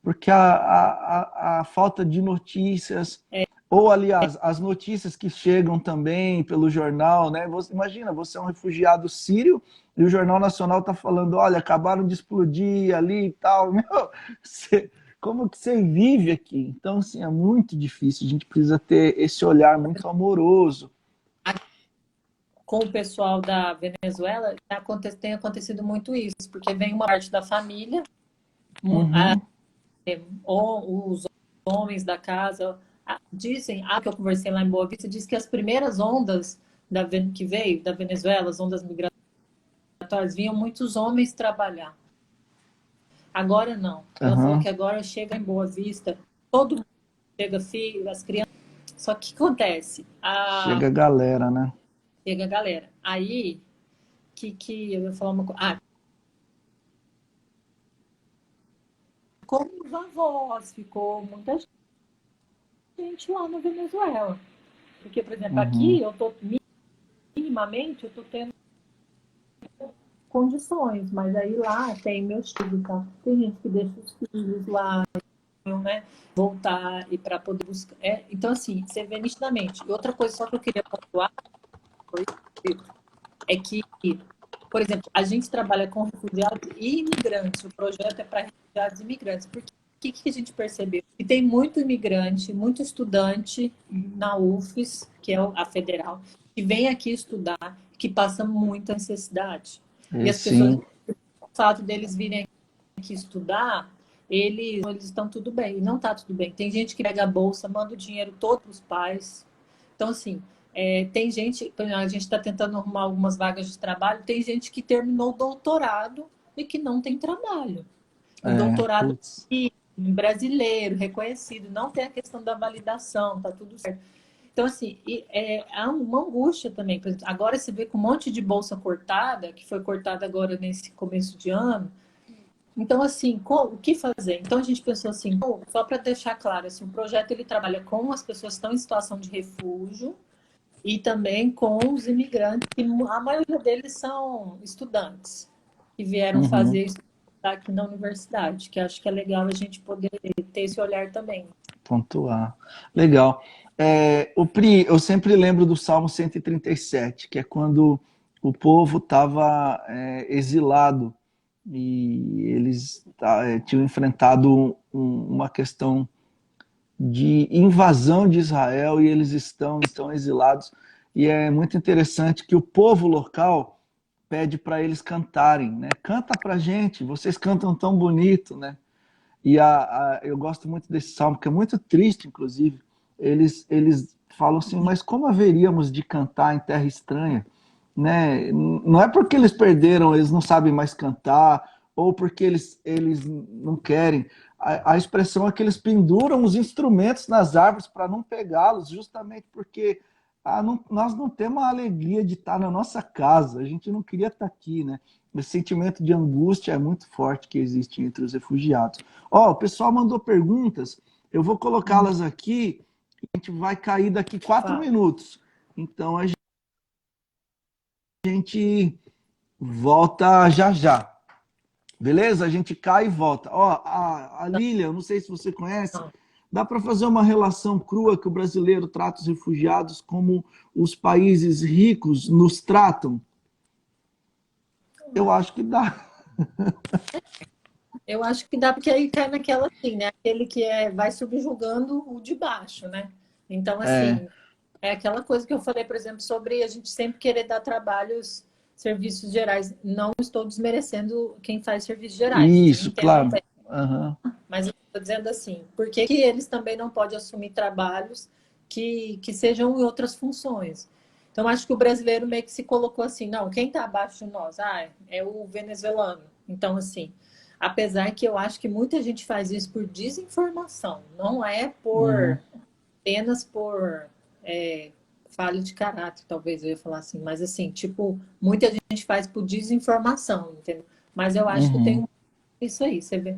Porque a falta de notícias, ou aliás, as notícias que chegam também pelo jornal, né? Imagina, você é um refugiado sírio e o Jornal Nacional está falando, olha, acabaram de explodir ali e tal. Meu, como que você vive aqui? Então, assim, é muito difícil, a gente precisa ter esse olhar muito amoroso. Com o pessoal da Venezuela, tem acontecido muito isso, porque vem uma parte da família, ou os homens da casa dizem, que eu conversei lá em Boa Vista, diz que as primeiras ondas que veio da Venezuela, as ondas migratórias, vinham muitos homens trabalhar. Agora não. Ela falou que agora chega em Boa Vista, todo mundo chega, filho, as crianças. Só que o que acontece? Chega a galera, né? Chega a galera. Aí, que eu ia falar uma coisa. Como os avós, ficou muita gente lá na Venezuela. Porque, por exemplo, aqui eu tô minimamente eu tô tendo condições, mas aí lá tem meus filhos, tá? Tem gente que deixa os filhos lá, né? Voltar e para poder buscar. Então, assim, você vê nitidamente. E outra coisa só que eu queria pontuar é que, por exemplo, a gente trabalha com refugiados e imigrantes. O projeto é para refugiados e imigrantes. Porque o que a gente percebeu? Que tem muito imigrante, muito estudante na UFES, que é a federal, que vem aqui estudar, que passa muita necessidade. E as pessoas, o fato deles virem aqui estudar, eles estão tudo bem. E não está tudo bem. Tem gente que pega a bolsa, manda o dinheiro todo para os pais. Então, assim, tem gente... A gente está tentando arrumar algumas vagas de trabalho. Tem gente que terminou o doutorado e que não tem trabalho. O doutorado brasileiro, reconhecido. Não tem a questão da validação, está tudo certo. Então, assim, há uma angústia também. Por exemplo, agora você vê com um monte de bolsa cortada, que foi cortada agora nesse começo de ano. Então, assim, o que fazer? Então, a gente pensou assim, só para deixar claro, assim, o projeto ele trabalha com as pessoas que estão em situação de refúgio e também com os imigrantes, que a maioria deles são estudantes. que vieram Uhum. fazer isso aqui na universidade, que acho que é legal a gente poder ter esse olhar também. Pontuar. Legal. O Pri, eu sempre lembro do Salmo 137, que é quando o povo estava exilado e eles tinham enfrentado uma questão de invasão de Israel e eles estão então exilados. E é muito interessante que o povo local pede para eles cantarem, né? Canta para gente, vocês cantam tão bonito, né? E eu gosto muito desse salmo, que é muito triste, inclusive. Eles falam assim, mas como haveríamos de cantar em terra estranha? Né? Não é porque eles perderam, eles não sabem mais cantar, ou porque eles não querem. A expressão é que eles penduram os instrumentos nas árvores para não pegá-los, justamente porque nós não temos a alegria de estar na nossa casa, a gente não queria estar aqui, né? Esse sentimento de angústia é muito forte que existe entre os refugiados. Ó, o pessoal mandou perguntas, eu vou colocá-las aqui, e a gente vai cair daqui 4 minutos. Então a gente volta já já. Beleza? A gente cai e volta. Ó, a Lília, não sei se você conhece, dá para fazer uma relação crua que o brasileiro trata os refugiados como os países ricos nos tratam? Eu acho que dá. Eu acho que dá, porque aí cai naquela assim, né? Aquele que vai subjugando o de baixo, né? Então, assim, é aquela coisa que eu falei, por exemplo, sobre a gente sempre querer dar trabalhos, serviços gerais. Não estou desmerecendo quem faz serviços gerais. Isso, Entendam claro. bem. Uhum. Mas eu estou dizendo assim, por que que eles também não podem assumir trabalhos que sejam em outras funções? Então, acho que o brasileiro meio que se colocou assim, não, quem está abaixo de nós? É o venezuelano. Então, assim, apesar que eu acho que muita gente faz isso por desinformação, não é apenas por falha de caráter, talvez eu ia falar assim, mas assim, tipo, muita gente faz por desinformação, entendeu? Mas eu acho que tem isso aí, você vê.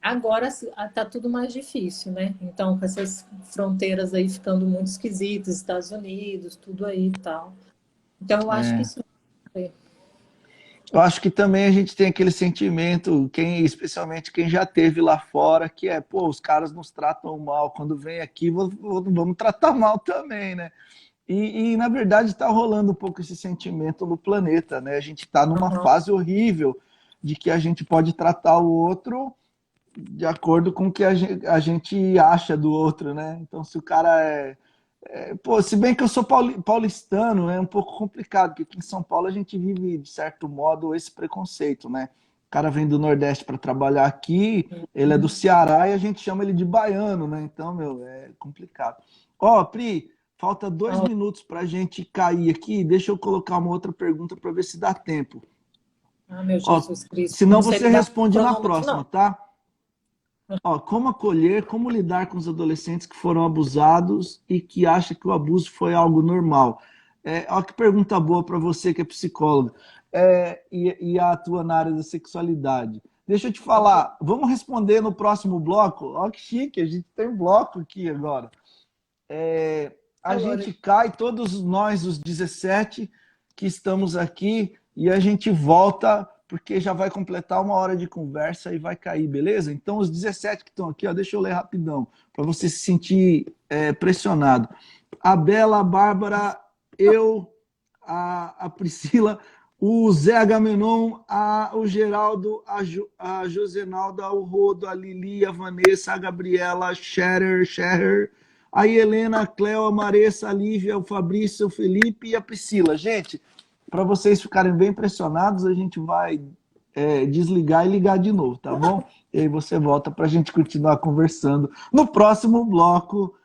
Agora tá tudo mais difícil, né? Então, com essas fronteiras aí ficando muito esquisitas, Estados Unidos, tudo aí e tal. Então, eu acho que isso. Eu acho que também a gente tem aquele sentimento, especialmente quem já teve lá fora, que pô, os caras nos tratam mal, quando vem aqui vamos tratar mal também, né? E na verdade está rolando um pouco esse sentimento no planeta, né? A gente está numa fase horrível de que a gente pode tratar o outro de acordo com o que a gente acha do outro, né? Então, se o cara pô, se bem que eu sou paulistano, é um pouco complicado, porque aqui em São Paulo a gente vive, de certo modo, esse preconceito, né? O cara vem do Nordeste para trabalhar aqui, ele é do Ceará e a gente chama ele de baiano, né? Então, meu, é complicado. Ó, Pri, falta 2 minutos para a gente cair aqui. Deixa eu colocar uma outra pergunta para ver se dá tempo. Meu Jesus Cristo. Senão Não sei você lidar responde com na cronômetro, próxima, não. tá? Ó, como acolher, como lidar com os adolescentes que foram abusados e que acham que o abuso foi algo normal? Ó, que pergunta boa para você que é psicóloga e atua na área da sexualidade. Deixa eu te falar, vamos responder no próximo bloco? Ó, que chique, a gente tem um bloco aqui agora. A gente cai, todos nós, os 17 que estamos aqui, e a gente volta, porque já vai completar 1 hora de conversa e vai cair, beleza? Então, os 17 que estão aqui, ó, deixa eu ler rapidão, para você se sentir pressionado. A Bela, a Bárbara, eu, a Priscila, o Zé Agamenon, o Geraldo, a Josenalda, o Rodo, a Lili, a Vanessa, a Gabriela, a Scherer, a Helena, a Cleo, a Maressa, a Lívia, o Fabrício, o Felipe e a Priscila. Gente, para vocês ficarem bem pressionados, a gente vai desligar e ligar de novo, tá bom? E aí você volta para a gente continuar conversando no próximo bloco